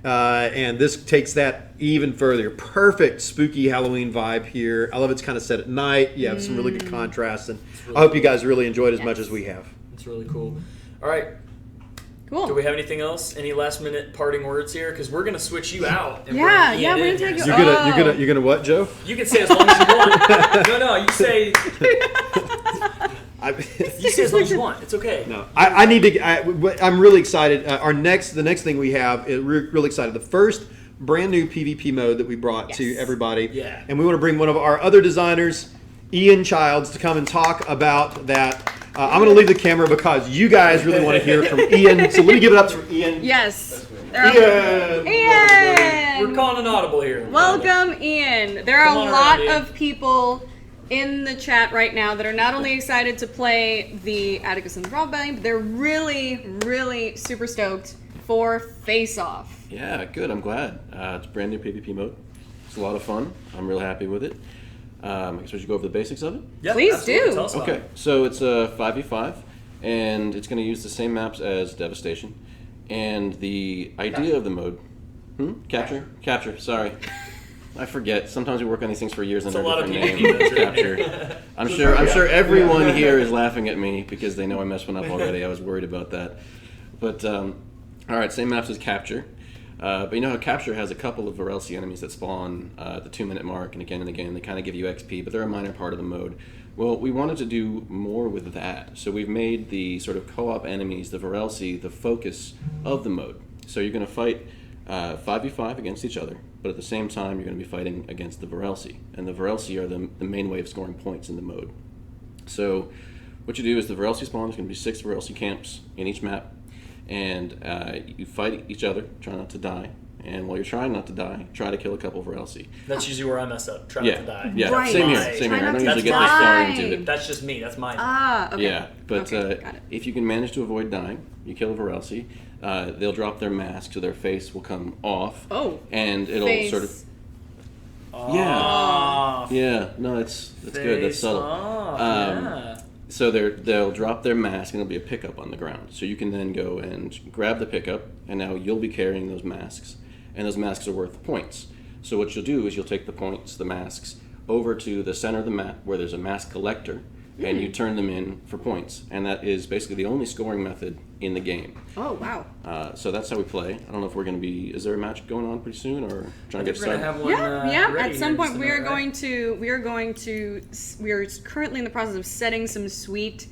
And this takes that even further. Perfect spooky Halloween vibe here. I love it's kind of set at night. You have some really good contrast, and I hope you guys really enjoyed it as much as we have. It's really cool. All right. Cool. Do we have anything else? Any last minute parting words here? Because we're gonna switch you out. And we're gonna take you. You're gonna what, Joe? You can say as long as you want. No, you say. You say as long as you want. It's okay. No, I need to. I'm really excited. The next thing we have is we're really excited. The first brand new PvP mode that we brought to everybody. Yeah. And we want to bring one of our other designers, Ian Childs, to come and talk about that. I'm going to leave the camera because you guys really want to hear from Ian. So let me give it up to Ian. Yes. Ian! Ian! We're calling an audible here. Welcome, Ian. There are Come a on lot around, Ian. of people in the chat right now that are not only excited to play the Attikus and Thrall Rebellion, but they're really, really super stoked for Face Off. Yeah, good. I'm glad. It's a brand new PvP mode. It's a lot of fun. I'm really happy with it. I guess we should go over the basics of it. Yeah, Please absolutely. do. Tell us about Okay, it. so it's a 5v5, and it's going to use the same maps as Devastation. And the idea of the mode... Capture? Capture, sorry. I forget. Sometimes we work on these things for years It's under a a lot of different PvP name. modes, right? Capture. I'm sure everyone here is laughing at me because they know I messed one up already. I was worried about that. But, alright, same maps as Capture. But you know how Capture has a couple of Varelsi enemies that spawn at the 2-minute mark and again. They kind of give you XP, but they're a minor part of the mode. Well, we wanted to do more with that. So we've made the sort of co-op enemies, the Varelsi, the focus of the mode. So you're going to fight 5v5 against each other, but at the same time you're going to be fighting against the Varelsi. And the Varelsi are the main way of scoring points in the mode. So what you do is the Varelsi spawn, there's going to be 6 Varelsi camps in each map. And you fight each other, try not to die. And while you're trying not to die, try to kill a couple of Varelsi. That's usually where I mess up. Try not to die. Yeah, Right. same here. Try Same here. I not don't to usually get this die. far into it. That's just me. That's mine. Ah, okay. Yeah, but Okay, got it. if you can manage to avoid dying, you kill a Varelsi, they'll drop their mask so their face will come off. Oh. And it'll Face. sort of... Off. Yeah, no, that's good. That's Face subtle. off, yeah. So they'll drop their mask and there'll be a pickup on the ground. So you can then go and grab the pickup, and now you'll be carrying those masks, and those masks are worth points. So what you'll do is you'll take the points, the masks, over to the center of the map where there's a mask collector, and you turn them in for points. And that is basically the only scoring method in the game. Oh, wow. So that's how we play. I don't know if we're going to be... Is there a match going on pretty soon, or trying to get We're gonna started? have one. Yeah. ready At some here in point, just a we are minute, right? we are currently in the process of setting some sweet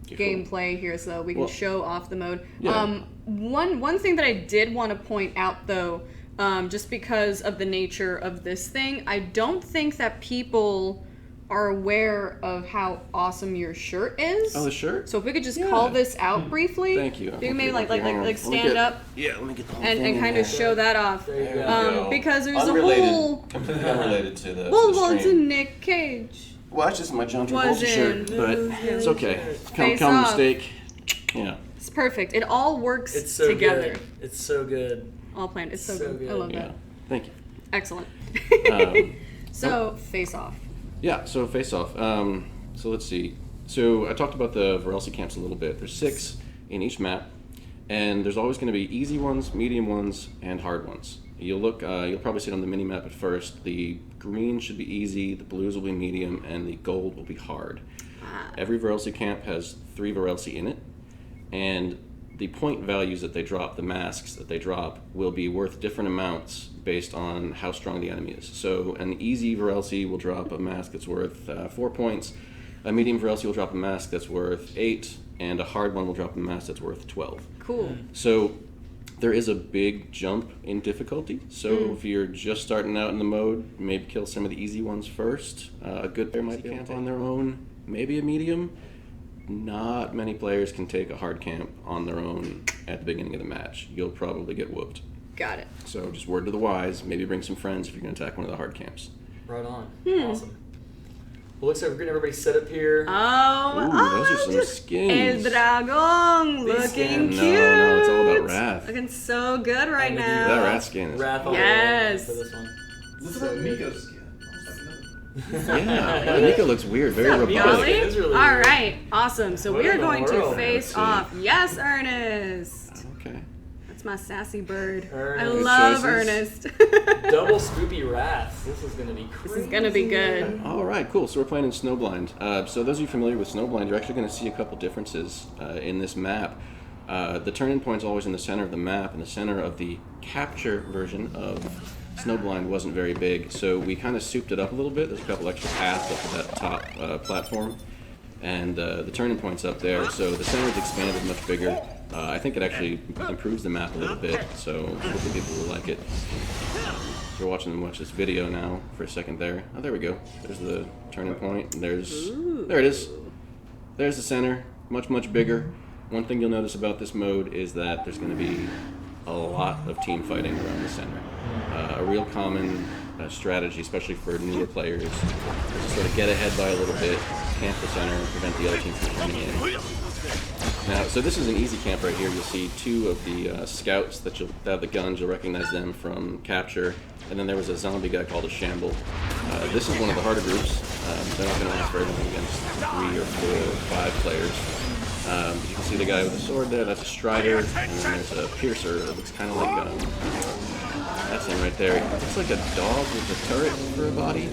gameplay here, so we can Well, show off the mode. yeah. One thing that I did want to point out, though, just because of the nature of this thing, I don't think that people are aware of how awesome your shirt is. Oh, the shirt? So if we could just call this out briefly. Thank you. You can maybe like Hang on. Let me stand get- up Yeah, let me get the whole and thing in kind there. of show that off. There you go. Because there's Unrelated, a whole... completely unrelated to the, Well, to the it's stream. a Nick Cage. Well, that's just my John Was Travolta shirt, in- but it's okay. Face Common off. mistake. Yeah. It's perfect. It all works It's so together. good. It's so good. All planned. It's so, So good. I good. love Yeah. that. Thank you. Excellent. So, Face Off. Yeah, so face off. So let's see. So I talked about the Varelsi camps a little bit. There's 6 in each map, and there's always going to be easy ones, medium ones, and hard ones. You'll probably see it on the mini map at first. The green should be easy, the blues will be medium, and the gold will be hard. Every Varelsi camp has 3 Varelsi in it, and the point values that they drop, the masks that they drop, will be worth different amounts based on how strong the enemy is. So an easy Varelsi will drop a mask that's worth 4 points, a medium Varelsi will drop a mask that's worth 8, and a hard one will drop a mask that's worth 12. Cool. So there is a big jump in difficulty. So if you're just starting out in the mode, maybe kill some of the easy ones first. A good player might camp on their own, maybe a medium. Not many players can take a hard camp on their own at the beginning of the match. You'll probably get whooped. Got it. So just word to the wise, maybe bring some friends if you're going to attack one of the hard camps. Right on. Awesome. Well, looks like we're getting everybody set up here. Oh, Ooh, those are some El skins. Dragon, These looking skins. cute. No, it's all about Wrath. Looking so good right now. That rat skin is... Wrath all Yes. the way for this one. This is like Miko's skin. Yeah, Nico looks weird, very What's up, robotic. Yoli? It is really All weird. right, awesome. So What we are in the going to world? face Let's see. off. Yes, Ernest. Okay. That's my sassy bird. I Ernest. love Good Ernest. Double spoopy Wrath. This is gonna be crazy. This is gonna be good. All right, cool. So we're playing in Snowblind. So those of you familiar with Snowblind, you're actually going to see a couple differences in this map. The turn-in point's always in the center of the map, and the center of the capture version of Snowblind wasn't very big, so we kind of souped it up a little bit. There's a couple extra paths up to that top platform, and the turn-in point's up there, so the center's expanded much bigger. I think it actually improves the map a little bit, so hopefully people will like it. We're watching them watch this video now for a second there. Oh, there we go. There's the turning point. And there it is. There's the center. Much bigger. One thing you'll notice about this mode is that there's going to be a lot of team fighting around the center. A real common strategy, especially for newer players, is to sort of get ahead by a little bit, camp the center, and prevent the other team from coming in. Now, so this is an easy camp right here. You'll see two of the scouts that have the guns. You'll recognize them from capture. And then there was a zombie guy called a Shamble. This is one of the harder groups. They're not going to last very long against 3 or 4 or 5 players. You can see the guy with the sword there. That's a Strider. And then there's a Piercer that looks kind of like that's him right there. It looks like a dog with a turret for a body.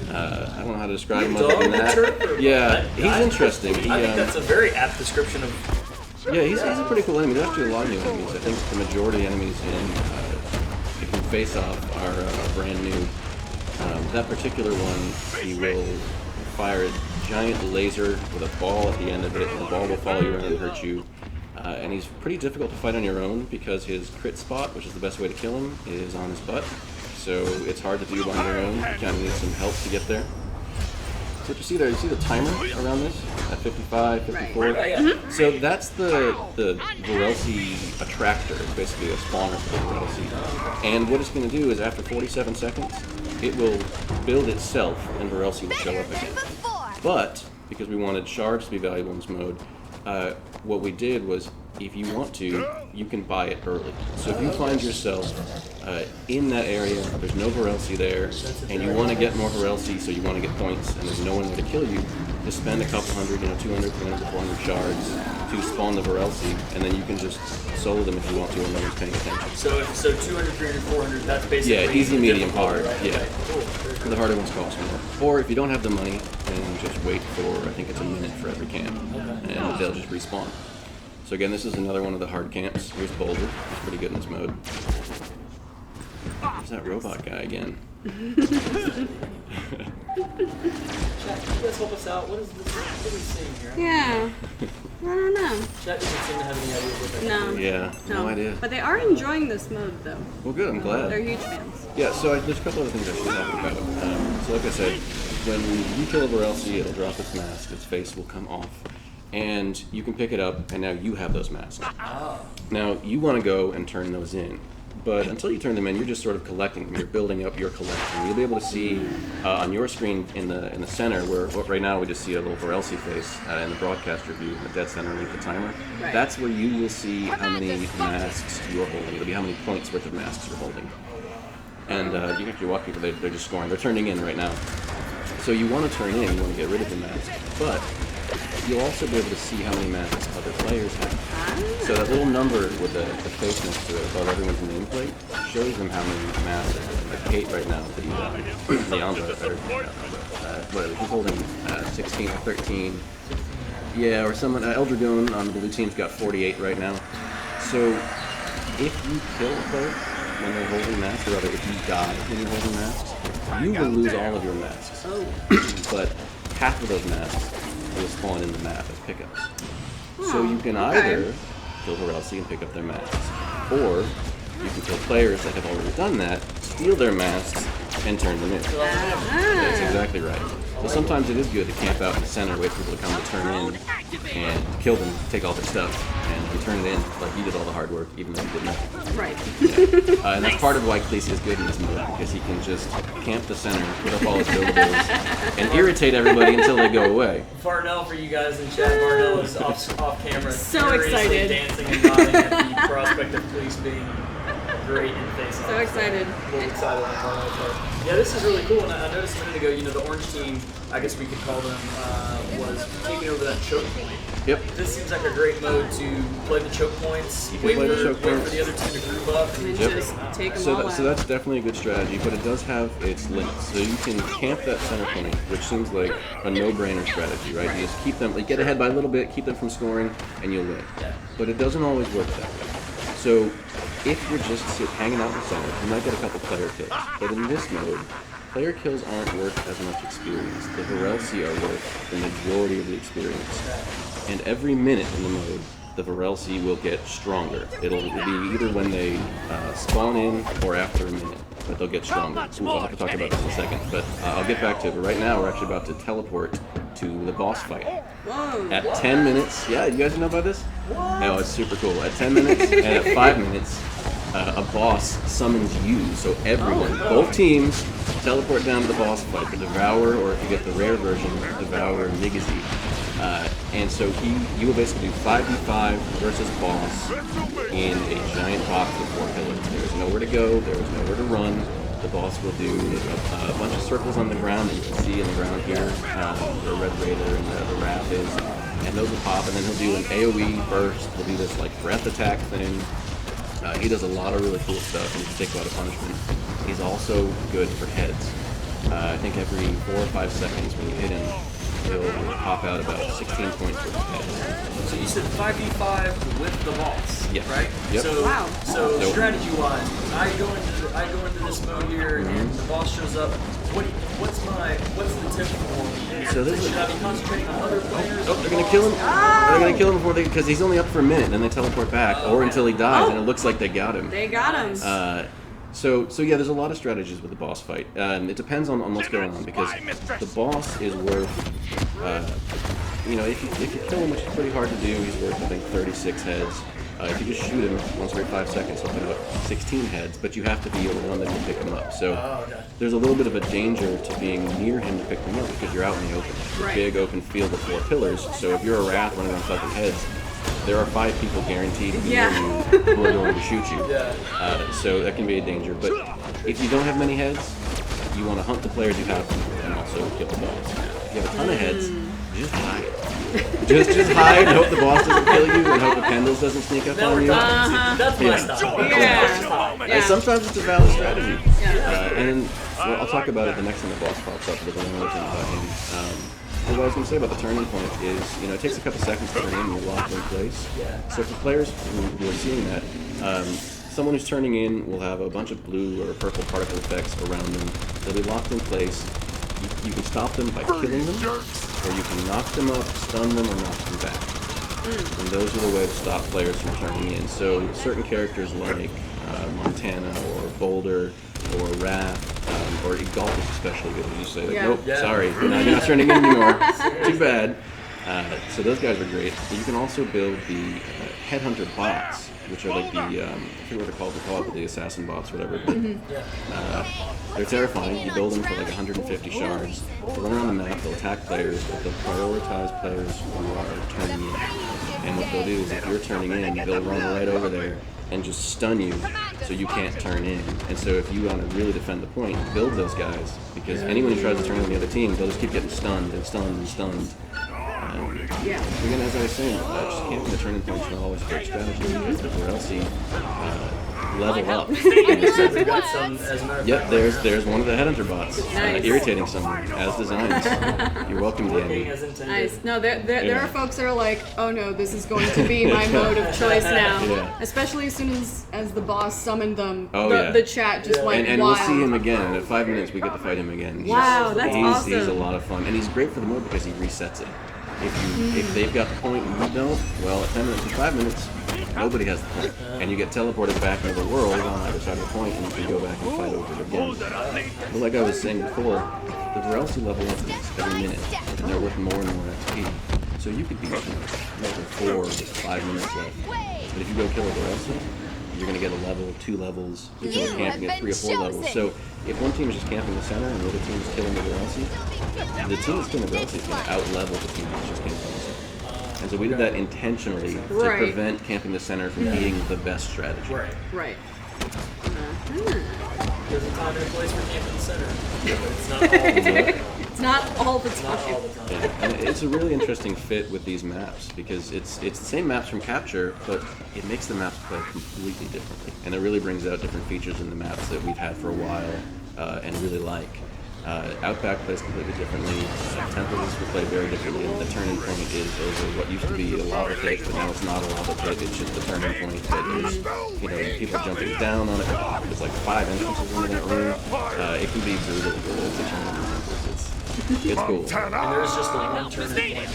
I don't know how to describe him other than that. Yeah, he's interesting. I think that's a very apt description of... Yeah, he's a pretty cool enemy. There's actually a lot of new enemies. I think the majority of enemies in Face Off are brand new. That particular one, he will fire a giant laser with a ball at the end of it, and the ball will follow you around and hurt you. And he's pretty difficult to fight on your own because his crit spot, which is the best way to kill him, is on his butt. So it's hard to do on your own. You kind of need some help to get there. So what you see there, you see the timer around this? At 55, 54? Right. So that's the Varelsi attractor. It's basically a spawner for the Varelsi. And what it's going to do is after 47 seconds, it will build itself and Varelsi will show up again. But, because we wanted shards to be valuable in this mode, what we did was, if you want to, you can buy it early. So if you find yourself in that area, there's no Varelsi there, and you want to get more Varelsi, so you want to get points, and there's no one there to kill you, just spend a couple hundred, 200, 300, 400 shards to spawn the Varelsi, and then you can just solo them if you want to, and no one's paying attention. So 200, 300, 400, that's basically... Yeah, easy, medium, hard. Right? Yeah. Okay, cool. The harder ones cost more. Or if you don't have the money, then just wait for, I think it's a minute for every camp, and they'll just respawn. So again, this is another one of the hard camps. Here's Boulder. He's pretty good in this mode. There's that robot guy again. Chat, can you guys help us out? What is this? What are we seeing here? Yeah. I don't know. Chat doesn't seem to have any idea what they're No. doing. Yeah, no idea. But they are enjoying this mode, though. Well, good. I'm glad. They're huge fans. Yeah, so there's a couple other things I should talk about. So like I said, when you kill a Varelsi, it'll drop its mask. Its face will come off. And you can pick it up, and now you have those masks. Now, you want to go and turn those in. But until you turn them in, you're just sort of collecting them. You're building up your collection. You'll be able to see on your screen in the center, where right now we just see a little Varelsi face in the broadcaster view, in the dead center underneath the timer. Right. That's where you will see how many masks you're holding. It'll be how many points worth of masks you're holding. And you can watch people, they're just scoring. They're turning in right now. So you want to turn in, you want to get rid of the mask. But you'll also be able to see how many masks other players have. So that little number with the face next to it above everyone's nameplate shows them how many masks they have. Like Kate right now, the Umbra, whatever, she's holding 16 or 13. Yeah, or someone, Eldragoon on the blue team's got 48 right now. So if you kill a player when they're holding masks, or rather if you die when you're holding masks, you will lose all of your masks. But half of those masks will spawn in the map as pickups. So you can either kill Varelsi and pick up their masks, or you can kill players that have already done that, steal their masks, and turn them in. That's exactly right. So sometimes it is good to camp out in the center, wait for people to come to turn in, and kill them, take all their stuff, and if you turn it in, like you did all the hard work, even though you did nothing. Right. Yeah. And that's part of why Khaleesi is good in this mode, because he can just camp the center, put up all his buildables, and irritate everybody until they go away. Varnell, for you guys in chat, Varnell is off camera, So furiously excited. dancing and nodding at the prospect of police being great in face-off. So excited. A little excited on Varnell's part. Yeah, this is really cool, and I noticed a minute ago, the orange team, I guess we could call them, was taking over that choke point. Yep. This seems like a great mode to play the choke points, You can wait play the for choke points. the other team to group up, and And Yep. just take them So, all out. so that's definitely a good strategy, but it does have its limits. So you can camp that center point, which seems like a no-brainer strategy, right? You just keep them, like, get ahead by a little bit, keep them from scoring, and you'll win. Yeah. But it doesn't always work that way. So if you're just hanging out in the center, you might get a couple player kills. But in this mode, player kills aren't worth as much experience. The Varelsi are worth the majority of the experience. And every minute in the mode, the Varelsi will get stronger. It'll be either when they spawn in or after a minute, but they'll get stronger. We'll have to talk about this in a second, but I'll get back to it. But right now, we're actually about to teleport to the boss fight. Whoa. At 10 minutes, yeah, you guys know about this? Oh, it's super cool. At 10 minutes and at 5 minutes, a boss summons you, so everyone, both teams, teleport down to the boss fight, the Devour, or if you get the rare version, Devour Nigazi. And so you will basically do 5v5 versus boss in a giant box with 4 pillars. There's nowhere to go, there's nowhere to run. The boss will do a bunch of circles on the ground that you can see in the ground here, the Red Raider and the Wrath is, and those will pop, and then he'll do an AoE burst, he'll do this like breath attack thing. He does a lot of really cool stuff, and he can take a lot of punishment. He's also good for heads. I think every 4 or 5 seconds when you hit him, he'll pop out about 16 points worth of heads. So you said 5v5 with the boss, Yes. right? Yep. So, Wow. so Nope. strategy-wise, I go into this mode here, and the boss shows up. What's the tip for me? So this Should is- I be concentrating on other players? Oh, they're gonna kill him. They're gonna kill him before because he's only up for a minute, and then they teleport back, or until he dies, and it looks like they got him. They got him. So yeah, there's a lot of strategies with the boss fight. It depends on what's going on, because the boss is worth, if you kill him, which is pretty hard to do, he's worth I think 36 heads. If you just shoot him once every 5 seconds, he'll put out 16 heads, but you have to be around him to pick him up. So there's a little bit of a danger to being near him to pick him up because you're out in the open. It's a Right. big open field with 4 pillars. So if you're a Wrath running around collecting heads, there are 5 people guaranteed to be near you who are going to shoot you. So that can be a danger. But if you don't have many heads, you want to hunt the players you have and also kill the boss. If you have a ton of heads, just hide. just hide and hope the boss doesn't kill you and hope the Pendles doesn't sneak up Now on we're you. talking. That's my Yeah. style. Yeah. And sometimes it's a valid strategy. And then I'll talk about it the next time the boss pops up, but there's another thing about him. And what I was going to say about the turning point is, it takes a couple seconds to turn in and you're locked in place. So for players who are seeing that, someone who's turning in will have a bunch of blue or purple particle effects around them. They'll be locked in place. You can stop them by killing them, or you can knock them up, stun them, or knock them back. And those are the ways to stop players from turning in. So certain characters like Montana or Boulder or Wrath or Egalt is especially good. You say, like, nope, sorry, you're not turning in anymore. Too bad. So those guys are great. You can also build the Headhunter bots, which are like the, I forget what they're called, but the assassin bots, whatever. But, they're terrifying. You build them for like 150 shards. They'll run around the map, they'll attack players, but they'll prioritize players who are turning in. And what they'll do is if you're turning in, they'll run right over there and just stun you so you can't turn in. And so if you want to really defend the point, build those guys, because anyone who tries to turn in the other team, they'll just keep getting stunned and stunned and stunned. Again, as I was saying, just camping the turning points is not always a great strategy, because the Varelsi level up. Yep, there's one of the Headhunter bots irritating someone, as designed. You're welcome, Danny. Nice. No, there are folks that are like, oh no, this is going to be my mode of choice now. Especially as soon as the boss summoned them, the chat just went and wild. we'll see him again. In 5 minutes, we get to fight him again. Wow, that's awesome. He's a lot of fun, and he's great for the mode because he resets it. If they've got the point and you don't, well, at 10 minutes and 5 minutes, nobody has the point. And you get teleported back into the world on either side of the point, and you can go back and fight over it again. But like I was saying before, the Varelsi level up every minute, and they're worth more and more XP. So you could be level 4 with 5 minutes left. But if you go kill a Varelsi, you're going to get a level, 2 levels, you're going to camping at 3 or 4 levels. So if one team is just camping the center and the other team is killing the Varelsi, the team that's killing the Varelsi is going to out-level the team that's just camping the center. And so we did that intentionally to prevent camping the center from being the best strategy. Right. There's a time and a place for camping the center, but it's not all the time. It's not all the time. Yeah, and it's a really interesting fit with these maps, because it's the same maps from Capture, but it makes the maps play completely differently. And it really brings out different features in the maps that we've had for a while and really like. Outback plays completely differently. Temples will play very differently, and the turning point is over what used to be a lava pit, but now it's not a lava pit. It's just the turning point that is, people jumping down on it. There's like 5 entrances into that room. It can be brutal to turn on the temples. It's cool. And there's just the one turning point.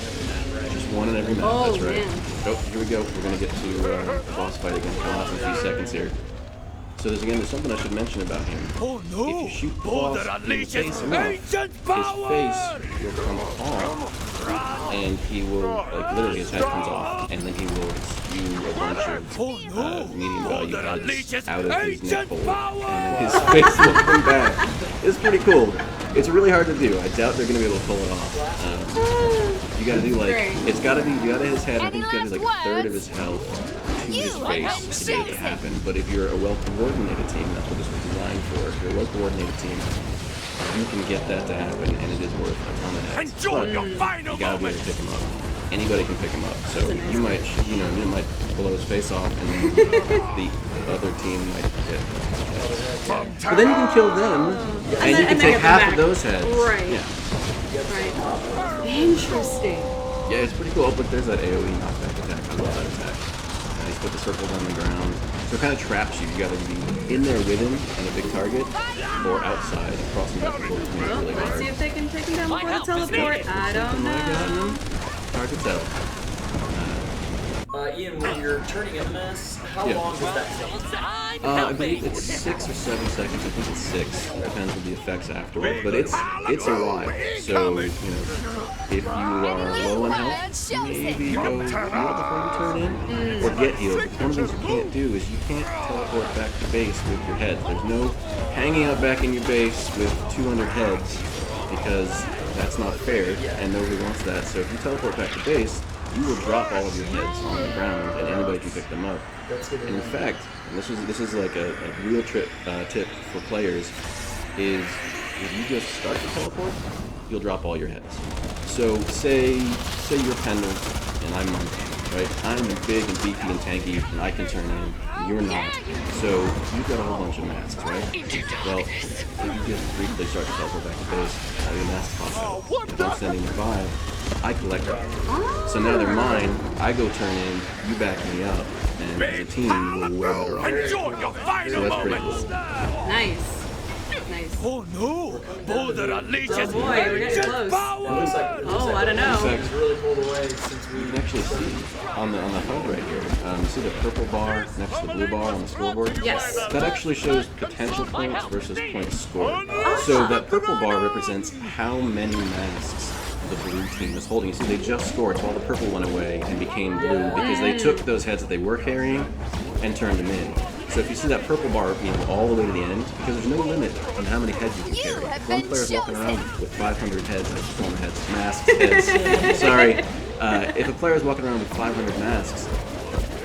Just One in every map, Oh, that's right. man. Oh, here we go. We're going to get to the boss fight again coming up in a few seconds here. So there's something I should mention about him. Oh no! If you shoot the boss in the face enough, his face will come off, and he will, like literally his head comes off, and then he will spew a bunch of medium value heads out of his neck hole, and then his face will come back. It's pretty cool. It's really hard to do. I doubt they're going to be able to pull it off. You gotta do like, it's gotta be, you gotta his head, I think it's gotta be like a third of his health to his face to get it to happen. But if you're a well-coordinated team, that's what this was designed for. If you're a well-coordinated team, you can get that to happen, and it is worth a ton of heads. But you gotta be able to pick him up. Anybody can pick him up. So you might, you might blow his face off, and then the other team might get heads. But then you can kill them, and you can take half of those heads. Right. Yeah. Right. Interesting. Yeah, it's pretty cool. But there's that AoE knockback attack. I love that attack. He's put the circles on the ground. So it kind of traps you. You gotta be in there with him and a big target, or outside across the map before it's really Let's hard. see if they can take him down before the teleport. I don't know. Hard to tell. Ian, when you're turning a mess, how long does that take? I believe it's 6 or 7 seconds. I think it's 6. It depends on the effects afterwards. But it's a while. So, if you are low on health, maybe go heal before you turn in, or get healed. One of the things you can't do is you can't teleport back to base with your head. There's no hanging out back in your base with 200 heads, because that's not fair, and nobody wants that. So if you teleport back to base, you will drop all of your heads on the ground, and anybody can pick them up. And in fact, and this is like a real tip for players, is if you just start to teleport, you'll drop all your heads. So say you're Pendle and I'm Monkey, right? I'm big and beefy and tanky, and I can turn in. You're not. So you've got a whole bunch of masks, right? Well, if you just briefly start to teleport back to base, your masks pop out. If I'm standing nearby, I collect them. So now they're mine, I go turn in, you back me up, and as a team, we'll wear better off. So that's pretty cool. Nice. Nice. Oh no! Boulder unleashes boy, we're getting close. I don't know. It's really pulled away since we You can actually see on the HUD right here, you see the purple bar next to the blue bar on the scoreboard? Yes. That actually shows potential points versus points scored. So that purple bar represents how many masks the blue team is holding. So they just scored, so all the purple went away and became blue because they took those heads that they were carrying and turned them in. So if you see that purple bar being all the way to the end, because there's no limit on how many heads you can carry. If one player's walking around with 500 heads, I just call them heads, masks, heads. Sorry. If a player is walking around with 500 masks,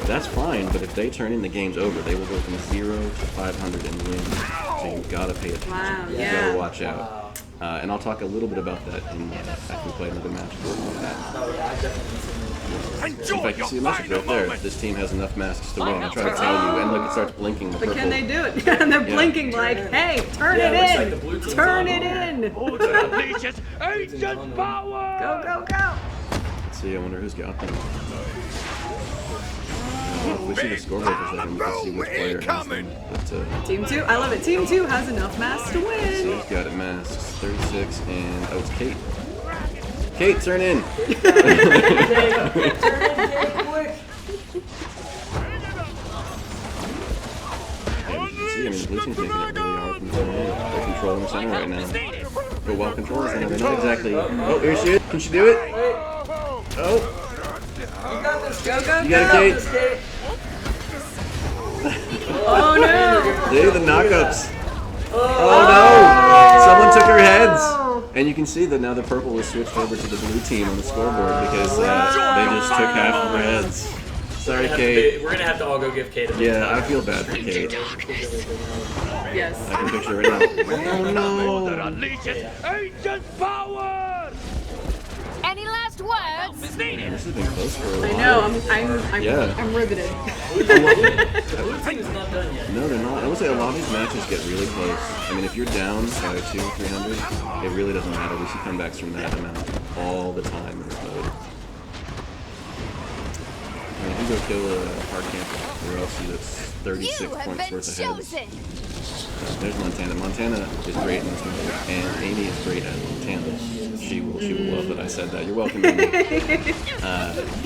that's fine, but if they turn in, the game's over. They will go from 0 to 500 and win. So you've got to pay attention. Wow, You've got to watch out. And I'll talk a little bit about that after we play another match. In fact, you see a message right there. This team has enough masks to win. I try to tell you, and look, it starts blinking the purple. But can they do it? And they're blinking like, hey, turn it in! Turn it in! Ancient power! Go, go, go! Let's see, I wonder who's got them. If we see the scoreboard for a second, we can see which player has them. But, Team 2, I love it. Team 2 has enough masks to so win. he's got it masks, 36, and oh, it's Kate. Kate, turn in! See, I mean, the blue team's making it really hard from turn in. They're controlling the center right now. But while controlling the center, they're not exactly... Oh, here she is. Can she do it? Oh. You got this. Go, go, You got it, Kate. Oh no! Dude, the knockups. Oh no! Someone took her heads. And you can see that now the purple was switched over to the blue team on the scoreboard because they just took half of her heads. Sorry, Kate. We're gonna have to all go give Kate a Yeah, I feel bad for Kate. Yes. I can picture it now. Oh no! Ancient power! Any last words? Man, this has been close for a while. I know, Yeah. I'm riveted. The blue team is not done yet. No, they're not. I would say a lot of these matches get really close. I mean, if you're down by 200-300, it really doesn't matter. We see comebacks from that amount all the time in this mode. I mean, who's go kill a hard camper, Varelsi that's 36 You have points been worth ahead. chosen. There's Montana. Montana is great in this movie, and Amy is great at Montana. She will love that I said that. You're welcome, Amy.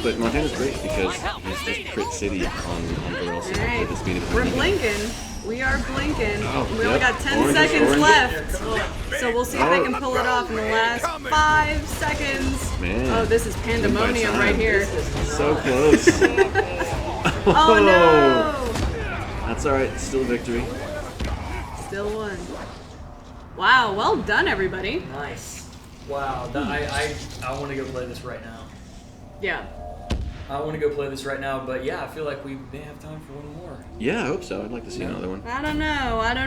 But Montana's great because he's just crit city on Varelsi Alright, at the speed of we're the blinking. We are blinking. Oh, We only yep. got 10 Oranges, seconds oranges. left. So we'll see if they can pull it off in the last 5 seconds. Man. Oh, this is pandemonium right here. So close. Oh no! That's alright, still victory. Still one. Wow, well done, everybody. Nice. Wow. I want to go play this right now. Yeah. I want to go play this right now, but yeah, I feel like we may have time for one more. Yeah, I hope so. I'd like to see another one. I don't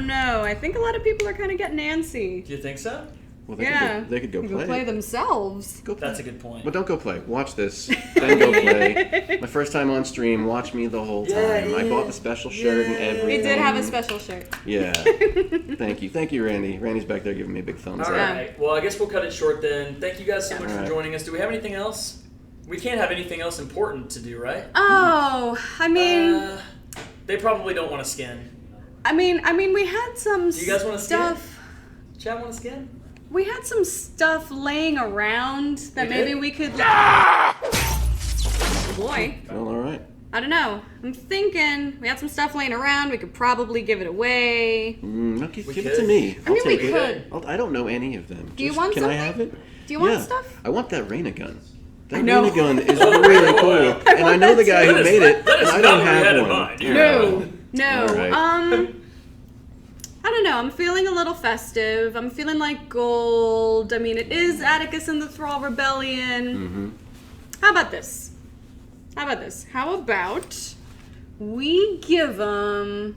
know. I think a lot of people are kind of getting antsy. Do you think so? Well, Yeah. they could go play. themselves. Go play. That's a good point. But don't go play. Watch this, then go play. My first time on stream, watch me the whole time. I bought the special shirt and everything. We did have a special shirt. Yeah. Thank you, Randy. Randy's back there giving me a big thumbs All up. right. Well, I guess we'll cut it short then. Thank you guys so much for Alright. joining us. Do we have anything else? We can't have anything else important to do, right? Oh, I mean, They probably don't want a skin. I mean, we had some Do you guys want a skin? stuff. Chat want a skin? We had some stuff laying around that We maybe did? we could. Boy, Well, all right. I don't know. I'm thinking we had some stuff laying around. We could probably give it away. No, give We it could. to me. I'll mean, we take it. could. I don't know any of them. Do you want Can something? I have it? Do you want Yeah. stuff? I want that Raina gun. That I know. Raina gun is really cool, and I know the guy who made it, and I don't have one. No. All right. I don't know. I'm feeling a little festive. I'm feeling like gold. I mean, it is Attikus and the Thrall Rebellion. How about this? How about we give them.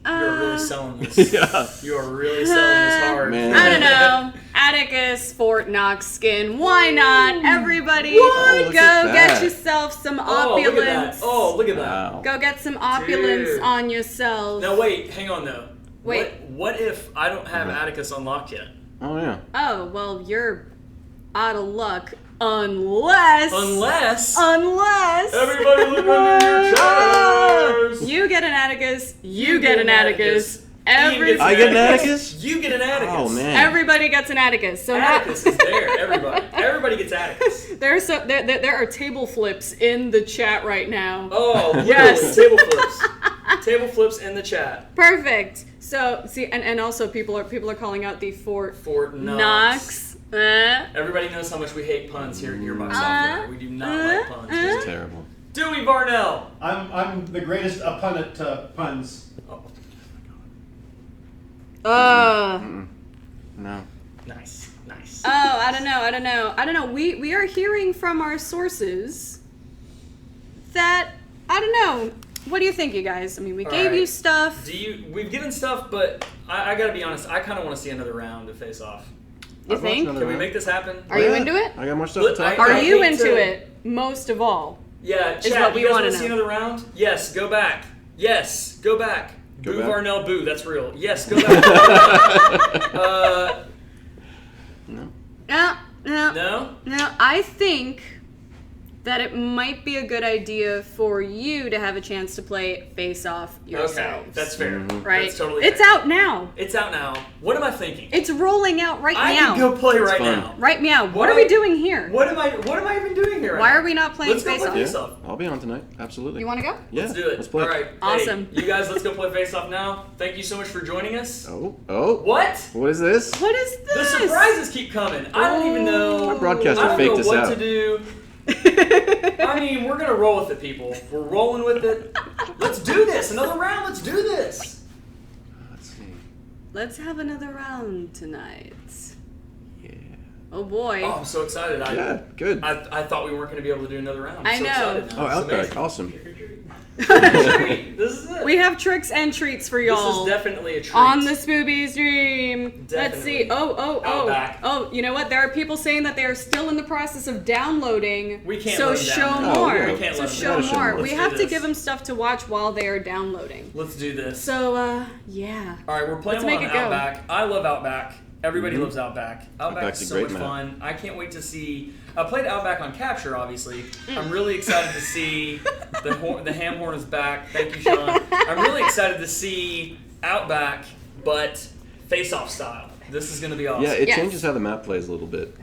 You're really selling this. Yeah. You are really selling this hard. Man. I don't know. Attikus Fort Knox skin. Why not? Everybody, look go at get that. yourself some Oh, look at that. opulence. Oh, look at that. Wow. Go get some opulence Dude. on yourself. Now wait, hang on though. Wait. What if I don't have Attikus unlocked yet? Oh yeah. Oh, well, you're out of luck. Unless. Everybody look under your chairs. You get an Attikus. You get an Attikus. Ian I get an Attikus? You get an Attikus. Oh man. Everybody gets an Attikus. So Attikus is there. Everybody gets Attikus. there are table flips in the chat right now. Oh, Yes. Table flips. Table flips in the chat. Perfect. So see, and also people are calling out the Fort Knox. Knox. Everybody knows how much we hate puns here at Gearbox Software. We do not like puns. It's terrible. Dewey Varnell. I'm the greatest opponent to puns. No. Nice. Oh, I don't know. We are hearing from our sources that I don't know. What do you think, you guys? I mean, we gave you stuff. We've given stuff, but I gotta be honest. I kind of want to see another round of Face Off. You think? Can we make this happen? Are you into it? I got more stuff to talk Are about. you hate into to- it most of all? Yeah, Is chat, what we you guys wanna want to see know. another round? Yes, go back. Yes, go back. Go Boo back? Varnell, boo. That's real. Yes, go back. No. No? I think that it might be a good idea for you to have a chance to play Face Off yourselves. Okay, that's fair. Right? That's totally It's fair. out now. It's out now. What am I thinking? It's rolling out right I now. can go play right fun. now. Right now. What are I- we doing here? What am I even doing here? Right Why now? are we not playing Let's go Face play Off? Face Yeah, Off. I'll be on tonight. Absolutely. You want to go? Yeah. Let's do it. Let's play. All right. Awesome. Hey, you guys, let's go play Face Off now. Thank you so much for joining us. Oh. What? What is this? What is The this? surprises keep coming. I don't even know. Our broadcaster I don't faked know us what out. to do. I mean, we're gonna roll with it, people. We're rolling with it. Let's do this. Another round. Let's do this. Let's see. Let's have another round tonight. Yeah. Oh boy. Oh, I'm so excited. Yeah. Good. I thought we weren't gonna be able to do another round. I'm I so know. excited now. Oh, This is Outback. amazing. Awesome. This is it. We have tricks and treats for This y'all. is definitely a treat. On the Spooby stream. Let's see. Definitely. Oh. Outback. Oh, you know what? There are people saying that they are still in the process of downloading. We can't So let them show download. more. Oh, yeah. We can't So let them show gotta show more. more. We Let's have do to this. give them stuff to watch while they are downloading. Let's do this. So, yeah. All right, we're playing Let's make on it go. Outback. I love Outback. Everybody loves Outback. Outback's Outback's a so great much map. fun. I can't wait to see. I played Outback on Capture, obviously. I'm really excited to see the ham horn is back. Thank you, Sean. I'm really excited to see Outback, but face-off style. This is going to be awesome. Yeah, it changes how the map plays a little bit.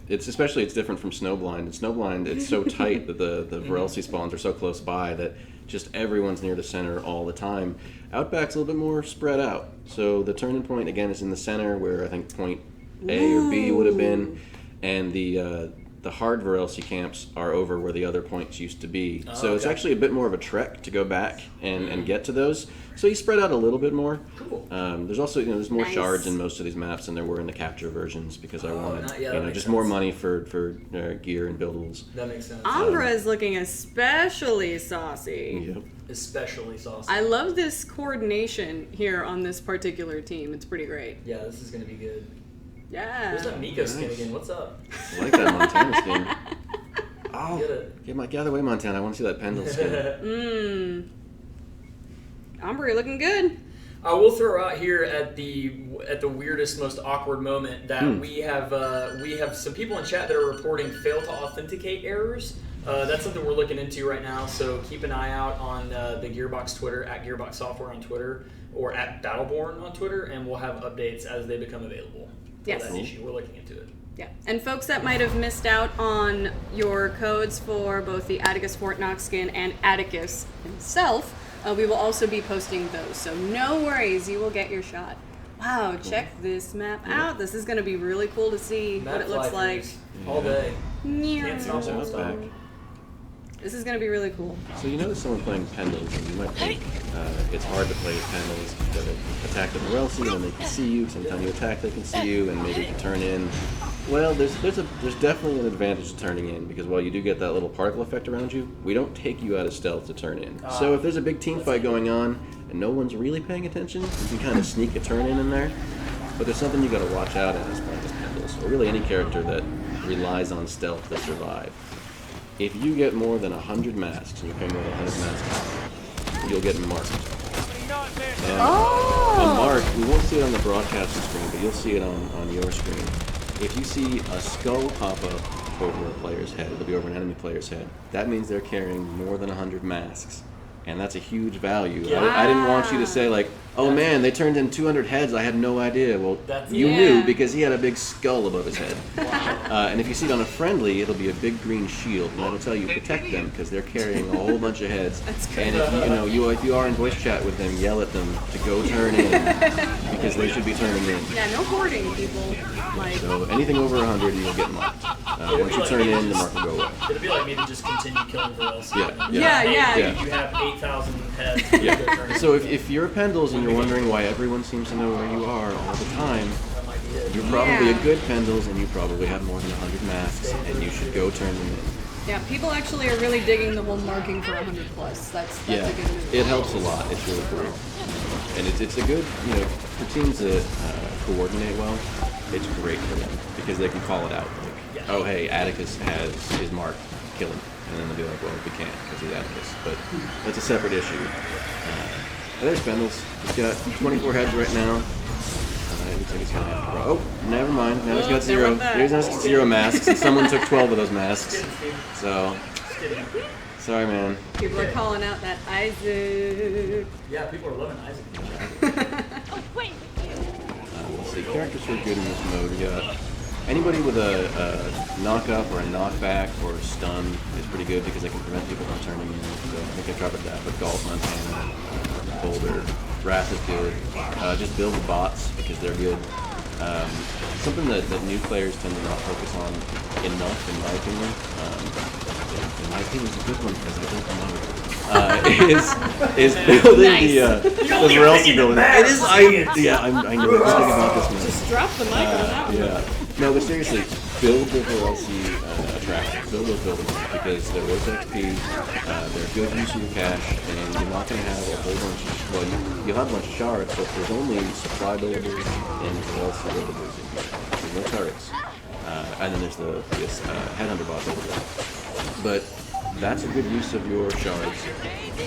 It's different from Snowblind. In Snowblind, it's so tight that the Varelsi spawns are so close by that just everyone's near the center all the time. Outback's a little bit more spread out. So the turning point, again, is in the center where I think point A or B would have been, and the hard Varelsi camps are over where the other points used to be. So it's actually a bit more of a trek to go back and get to those. So you spread out a little bit more. Cool. There's also there's more shards in most of these maps than there were in the capture versions because I wanted just sense. more money for gear and buildables. That makes sense. Umbra is looking especially saucy. Yep. Especially saucy. I love this coordination here on this particular team. It's pretty great. Yeah, this is going to be good. Yeah. Where's that Miko skin again? What's up? I like that Montana skin. Oh, Get it. get out of the way, Montana. I want to see that Pendle skin. Umbra, you're looking good. I will throw out here at the weirdest, most awkward moment that we have some people in chat that are reporting fail to authenticate errors. That's something we're looking into right now. So keep an eye out on the Gearbox Twitter at Gearbox Software on Twitter or at Battleborn on Twitter, and we'll have updates as they become available. Yes. For that issue, we're looking into it. Yeah, and folks that might have missed out on your codes for both the Attikus Fort Knox skin and Attikus himself, we will also be posting those. So no worries, you will get your shot. Wow, check this map out. This is going to be really cool to see what it looks like. All day. Yeah. Can't stop, won't stop. This is going to be really cool. So you notice someone playing Pendles, and you might think it's hard to play with Pendles. You've got to attack the Varelsi, and they can see you. Sometimes you attack, they can see you, and maybe you can turn in. Well, there's definitely an advantage to turning in, because while you do get that little particle effect around you, we don't take you out of stealth to turn in. So if there's a big team fight going on, and no one's really paying attention, you can kind of sneak a turn in there. But there's something you got to watch out as playing as Pendles, or really any character that relies on stealth to survive. If you get more than 100 masks, and you pay more than 100 masks, you'll get marked. And a mark, we won't see it on the broadcasting screen, but you'll see it on your screen. If you see a skull pop up over a player's head, it'll be over an enemy player's head, that means they're carrying more than 100 masks. And that's a huge value. Yeah. I didn't want you to say, like, oh man, they turned in 200 heads, I had no idea. Well, you Yeah. knew because he had a big skull above his head. And if you see it on a friendly, it'll be a big green shield, and that'll tell you protect them because they're carrying a whole bunch of heads. That's good. And if you are in voice chat with them, yell at them to go turn in because they should be turning in. Yeah, no hoarding, people. Like, So anything over 100, you will get marked. Once you turn in, the mark will go away. It'll be like me to just continue killing Varelsi. Yeah. Yeah. You have 8,000 heads. Yeah. Go turn in. So if you're Pendles and you're wondering why everyone seems to know where you are all the time, That might be it. you're probably a good Pendles and you probably have more than 100 masks and you should go turn them in. yeah, people actually are really digging the whole marking for 100 plus. That's Yeah, a good move. it helps a lot. It's really cool. And it's a good, for teams that coordinate well, it's great for them because they can call it out. Like, oh, hey, Attikus has his mark, kill him. And then they'll be like, well, we can't because he's Attikus. But that's a separate issue. There's Pendles. He's got 24 heads right now. It looks like he's gonna have to oh, never mind. Now he's got zero. Here's now 0 masks. And someone took 12 of those masks. So, sorry, man. People are calling out that Isaac. Yeah, people are loving Isaac. Oh, wait. Let's see. Characters who are good in this mode. We got anybody with a knock up or a knockback or a stun is pretty good because they can prevent people from turning in. So I think I covered that. But Golf, Montana, Boulder, Wrath is good. Just build the bots because they're good. Something that new players tend to not focus on enough, in my opinion. In my opinion, it's a good one because I don't know. Is building the Varelsi building. It is. I know everything about this man. Just drop the mic on that one. Yeah. No, but seriously, build the Varelsi attractions. Build those buildings because they're worth XP, they're good use of your cash, and you're not going to have a whole bunch of, well, you'll have a bunch of shards, but there's only supply buildables and Varelsi buildables in here. There's no turrets. And then there's this headhunter bot over there. But that's a good use of your shards,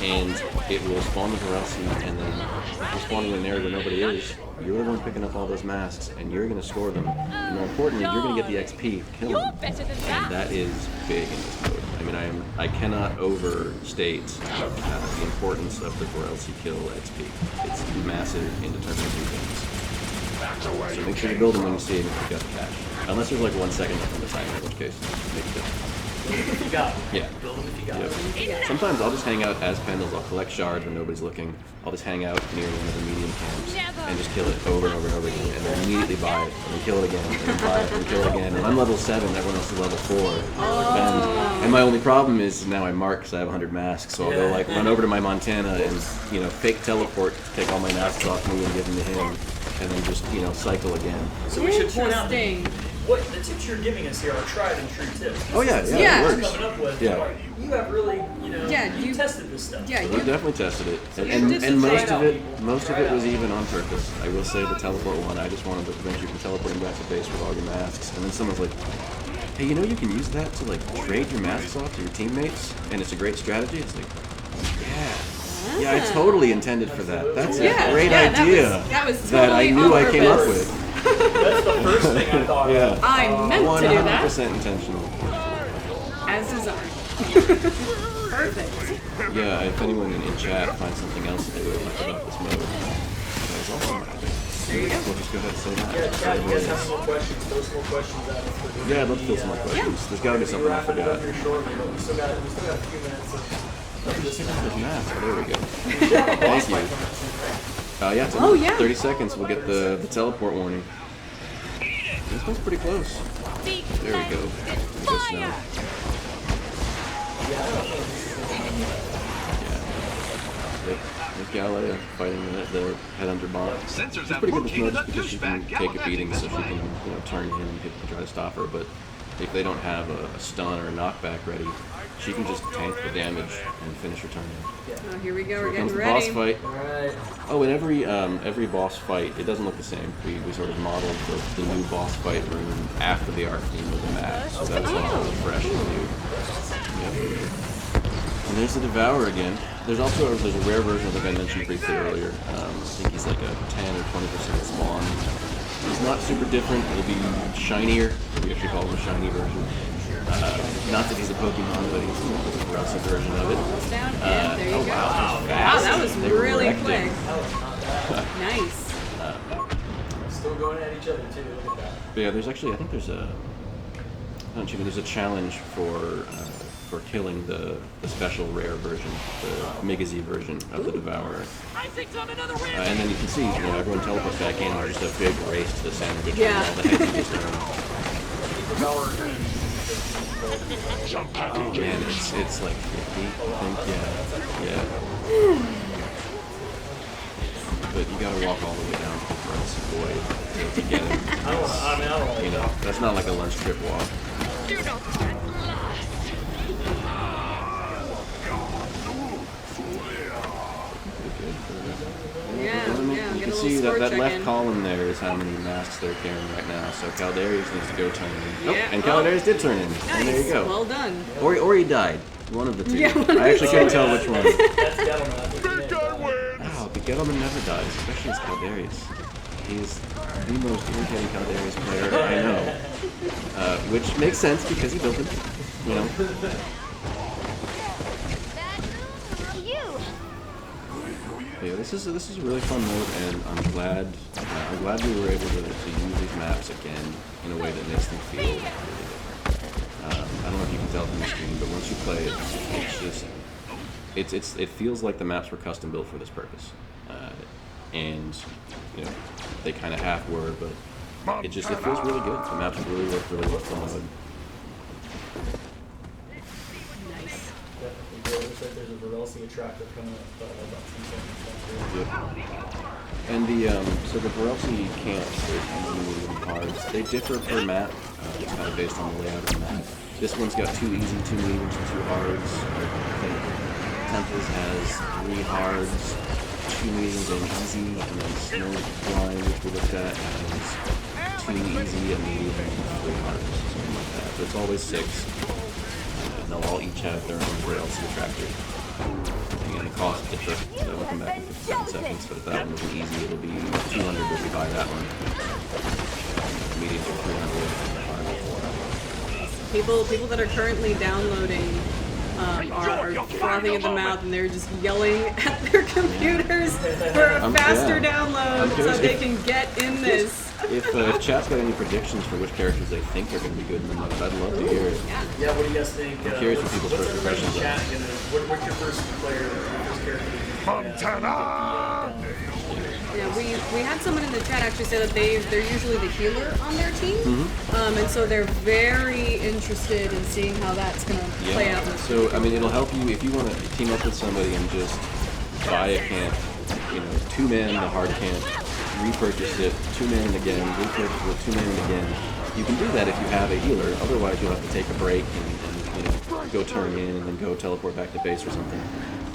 and it will spawn the Varelsi, and then if you're spawning in an area where nobody is, you're the one picking up all those masks, and you're going to score them. And more importantly, you're going to get the XP to kill them. And that is big in this mode. I mean, I cannot overstate the importance of the Varelsi kill XP. It's massive in determining things. So make sure you build them when you see it and pick up the cash. Unless there's like 1 second left on the timer, in which case, make it different. If you got them. Yeah. Build them if you got them. Yep. Sometimes I'll just hang out as Pendles. I'll collect shards when nobody's looking. I'll just hang out near one of the medium camps and just kill it over and over and over again, and then immediately buy it, and then kill it again, and then buy it, and kill it again. And I'm level 7, everyone else is level 4. And my only problem is now I'm marked because I have 100 masks, so I'll go like run over to my Montana and fake teleport, take all my masks off me and give them to him, and then just cycle again. So we should point out what the tips you're giving us here are tried and true tips. Oh yeah, Yeah. it works. Coming up with, Yeah. you have really, you tested this stuff. Yeah, I've definitely tested it, you did and most some of it was even on purpose. I will say the teleport one. I just wanted to prevent you from teleporting back to base with all your masks, and then someone's like, "Hey, you can use that to like trade your masks off to your teammates, and it's a great strategy." It's like, yeah, I totally intended for that. That's a great idea that was that I totally knew on I came up purpose. with. That's the first thing I thought of. Yeah, I meant to do that. 100% intentional. As designed. Perfect. Yeah, if anyone in chat finds something else to do about this mode, that is also my idea. We'll just go ahead and say that. Yeah, chat, you guys have some more questions. Throw some more questions at us. Yeah, I'd love to fill some more questions. There's got to be something I We're wrapping it forgot. up here shortly, but we still got a few minutes of this. There's math. Oh, there we go. Thank you. Yeah, it's Oh, yeah. 30 seconds. We'll get the teleport warning. This one's pretty close. There we go. Just now. Yep. With Galileo fighting the headhunter bot. She's pretty good with mode just because she can take a beating, so she can turn in and people can try to stop her. But if they don't have a stun or a knockback ready, she can just tank the damage and finish her turn. Oh, here we go. We're Here comes getting the ready. boss fight. Alright. Oh, and every boss fight, it doesn't look the same. We sort of modeled the new boss fight room after the arc theme of the map, so that's all fresh and new. Yep. And there's the Devourer again. There's also a rare version I think I mentioned briefly earlier. I think he's like a 10 or 20% spawn. He's not super different. It'll be shinier. We actually call him a shiny version. Not that he's a Pokemon, but he's a Varelsi version of it. Down and there you go. Wow, Wow, that was They really wrecked quick. him. Nice. Still going at each other too. Look at that. But yeah, there's actually, I think there's a challenge for killing the special rare version, the Mega Z version of the Devourer. And then you can see, everyone teleports back in, and there's just a big race to the center between Yeah. all the heads you Man, it's like 50, I think, yeah. But you gotta walk all the way down to the Varelsi Void to get him. I don't That's not like a lunch trip walk. Yeah, You get can a see little that score left check-in. column there is how many masks they're carrying right now. So Caldarius needs to go turn in. Yeah. And Caldarius did turn in. And there you go. Well done. Or he died. One of the two. Yeah, one of I actually the couldn't two. tell which one. That's Gettleman. Wow, but Gettleman never dies, especially as Caldarius. He's the most irritating Caldarius player I know. Which makes sense because he built him. Yeah, this is a really fun mode, and I'm glad we were able to use these maps again in a way that makes them feel really different. I don't know if you can tell from the screen, but once you play it, it feels like the maps were custom built for this purpose, and they kind of half were, but it feels really good. The maps really work really well for the mode. Nice. Looks like there's a Varelsi attractor coming up about 2 seconds. Yep. And so the Varelsi camps, there's easy, medium, cards. They differ per map. It's kind of based on the layout of the map. This one's got 2 easy, 2 mediums, and 2 hards. I think Temples has 3 hards, 2 mediums, and easy, and then Snowblind, which we looked at, has 2 easy, a medium, and 3 hards, something like that. So it's always 6. and they'll all each have their own Varelsi attractor. Again, the cost differs, so they'll come back in 57 seconds, but if that one isn't easy, it'll be 200 if you buy that one. Mediums are 300. People that are currently downloading are frothing at the mouth, and they're just yelling at their computers for a faster download so they can get in this. If chat's got any predictions for which characters they think are going to be good in the mode, I'd love to hear it. Yeah, what do you guys think? I'm curious what people's first impressions are. What's your first player, your first character? Montana! Yeah, we had someone in the chat actually say that they're usually the healer on their team, and so they're very interested in seeing how that's going to play out. So, I mean, it'll help you if you want to team up with somebody and just buy a camp, 2-man, the hard camp, repurchase it, 2-man again, repurchase it, 2-man again. You can do that if you have a healer, otherwise you'll have to take a break and go turn in and then go teleport back to base or something.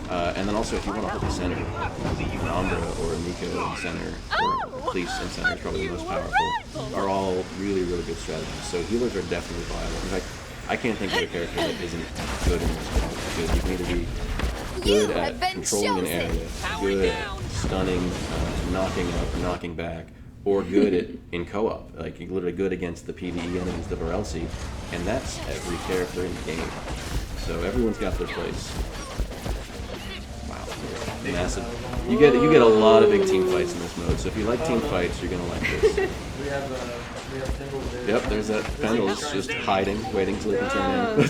And then also, if you want to hold the center, Umbra or Nico in center, or Police in center is probably the most powerful, are all really, really good strategies. So healers are definitely viable. In fact, I can't think of a character that isn't good in this mode, because you can either be good at controlling an area, good at stunning, knocking up, knocking back, or good at in co-op, like you're literally good against the PvE enemies, the Varelsi, and that's every character in the game. So everyone's got their place. Massive. You get a lot of big team fights in this mode. So if you like team fights, you're gonna like this. We have Pendle there. Yep, there's that Pendle's just hiding, waiting till he can turn in.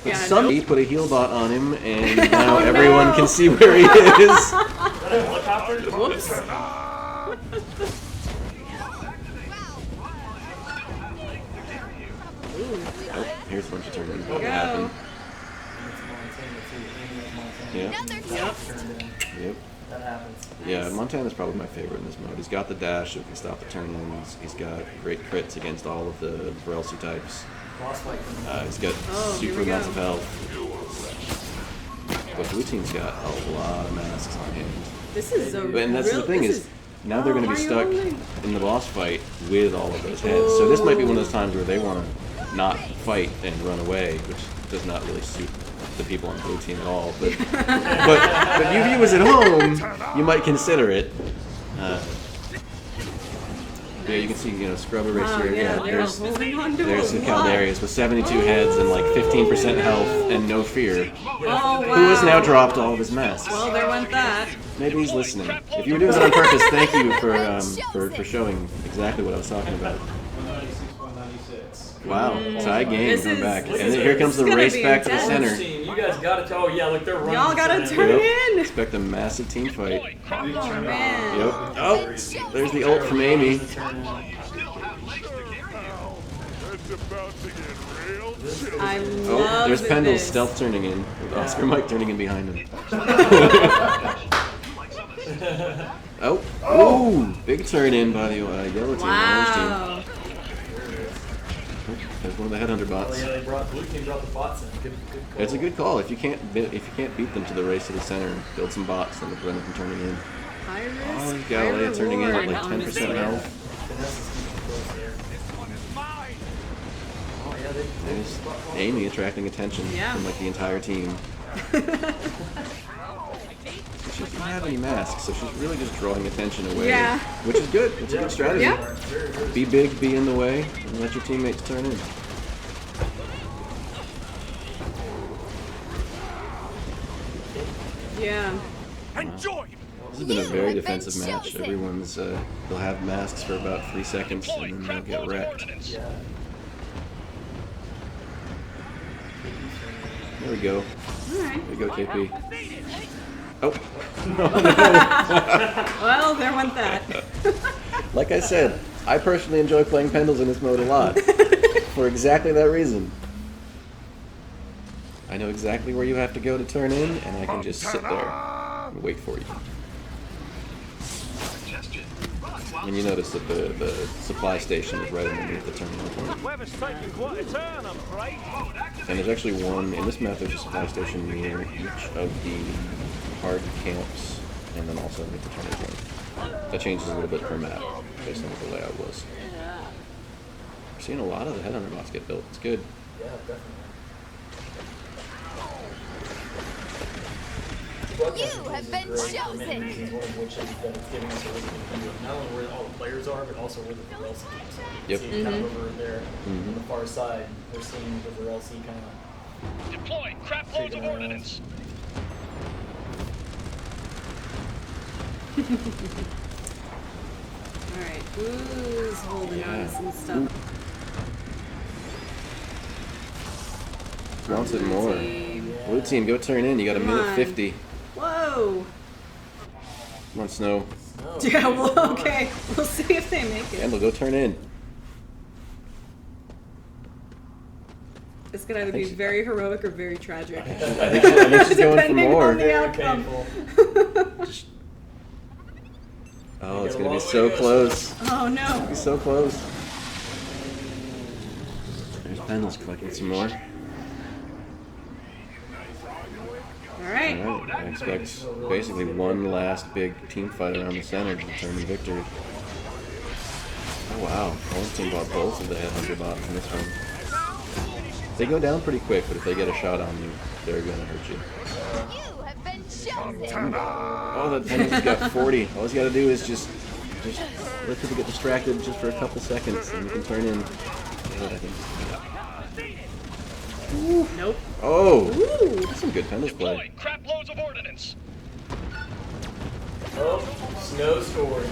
But somebody put a heal bot on him, and now everyone can see where he is. Whoops. Oh, here's when you turn in. What happened? Yeah. Yep. That happens. Yeah, Montana's probably my favorite in this mode. He's got the dash, so he can stop the turn-ins. He's got great crits against all of the Varelsi types. He's got super amounts of health. But blue team's got a lot of masks on hand. This is a And that's the thing is, now they're going to be stuck in the boss fight with all of those heads. So this might be one of those times where they want to not fight and run away, which does not really suit the people on the blue team at all. But you viewers at home, you might consider it. Yeah, you can see, Scrubber right here. Yeah, there's the Caldarius with 72 heads and like 15% health and no fear. Oh, wow. Who has now dropped all of his masks. Well, there went that. Maybe he's listening. If you were doing it on purpose, thank you for showing exactly what I was talking about. Wow, tie game coming back. And then here comes the race back to the center. You guys gotta tell, look, they're running. Y'all gotta turn in. Expect a massive team fight. Oh, man. Yep. Oh, there's the ult from Amy. I love there's Pendle this. stealth turning in, with Oscar Mike turning in behind him. Oh, big turn in by the yellow team, orange team. There's one of the headhunter bots. Yeah, blue team brought the bots in. Good call. It's a good call. If you can't beat them to the race to the center, build some bots and prevent them from turning in. Oh, Galilea turning in at like 10% health. There's Amy attracting attention from like the entire team. She doesn't have any masks, so she's really just drawing attention away. Yeah. Which is good. It's a good strategy. Yeah. Be big, be in the way, and let your teammates turn in. Yeah. Enjoy! This has been a very defensive match. Everyone's, they'll have masks for about 3 seconds, and then they'll get wrecked. There we go. Alright. There we go, KP. Oh. Well, there went that. Like I said, I personally enjoy playing Pendles in this mode a lot. For exactly that reason. I know exactly where you have to go to turn in, and I can just sit there and wait for you. And you notice that the supply station is right underneath the terminal point. And there's actually one, in this map there's a supply station near each of the hard camps, and then also underneath the terminal point. That changes a little bit per map, based on what the layout was. We're seeing a lot of the headhunter bots get built. It's good. Yeah, definitely. squad You mechanism have is been great for many chosen. reasons, one of which is that it's giving us a really good view of not only where all the players are, but also where the Varelsi camps are. You Yep. can see it kind of over there on the far side. We're seeing the Varelsi kind of Deploy craploads of ordnance. Alright, who's holding on to some stuff? Wants it more. Team. Blue team, go turn in. You got a Come minute on. 50. Whoa! Come on, Snow. Yeah, well, okay. We'll see if they make it. Kendall, go turn in. It's gonna either be very heroic or very tragic. I think she's going for Depending more. on the outcome. Oh, it's gonna be so close. Oh no. It's so close. There's Pendle's collecting some more. Alright. Alright, I expect basically one last big team fight around the center to determine victory. Oh wow, Orange team bought both of the headhunter bots in this one. They go down pretty quick, but if they get a shot on you, they're gonna hurt you. You have been chosen. Oh, that Pendle's got 40. All he's gotta do is just let people get distracted just for a couple seconds, and you can turn in. Nope. Oh! Ooh. That's some good Pendle's play. Deploy craploads of ordnance. Oh, Snow scored.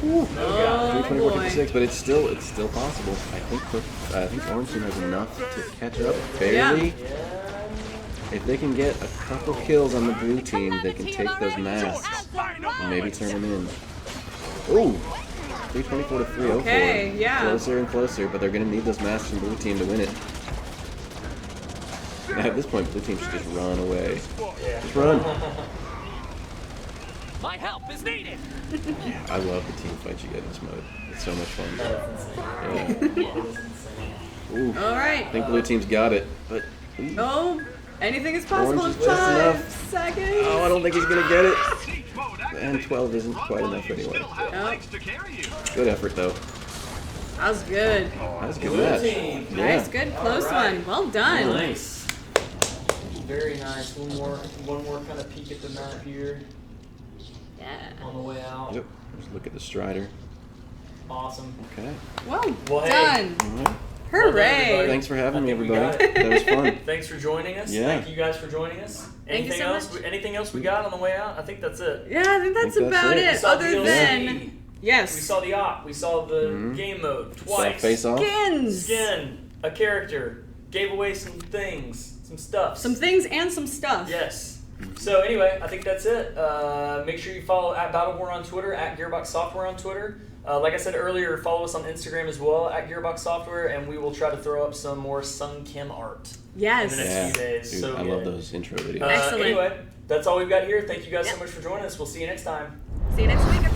Oh 24, boy. 56, but it's still possible. I think Orange team has enough to catch up barely. If they can get a couple kills on the blue team, they can take those masks and maybe turn them in. Ooh, 324 to 304. Okay, yeah. Closer and closer, but they're gonna need those masks from blue team to win it. At this point, blue team should just run away. Just run. My help is needed. I love the team fights you get in this mode. It's so much fun. Yeah. Ooh, Alright. I think blue team's got it, but Oh, anything is possible in Orange is just 5 enough. seconds. oh, I don't think he's gonna get it. And 12 isn't quite enough anyway. Nope. Good effort though. That was good. That was a good Blue match. team. Nice, good, close Alright. one. Well done. Nice. Very nice. One more kind of peek at the map here Yeah. on the way out. Yep. Let's look at the Strider. Awesome. Okay. Well, Well, hey. done. All right. Hooray. everybody. Thanks for having me, I think we everybody. got it. That was fun. Thanks for joining us. Yeah. Thank you guys for joining us. Thank you Anything so else? much. Anything else we got on the way out? I think that's it. Yeah, I think that's think about that's it. it. We saw Other DLC. than, yes. We saw the op. We saw the game mode twice. Face off. skins. Skin, a character, gave away some things, some stuff. Some things and some stuff. Yes. So anyway, I think that's it. Make sure you follow at Battleborn on Twitter, at Gearbox Software on Twitter. Like I said earlier, follow us on Instagram as well, at Gearbox Software, and we will try to throw up some more Sun Kim art Yes. in the next Yeah. few days. Dude, So I good. love those intro videos. Excellent. Anyway, that's all we've got here. Thank you guys so Yep. much for joining us. We'll see you next time. See you next week, everybody.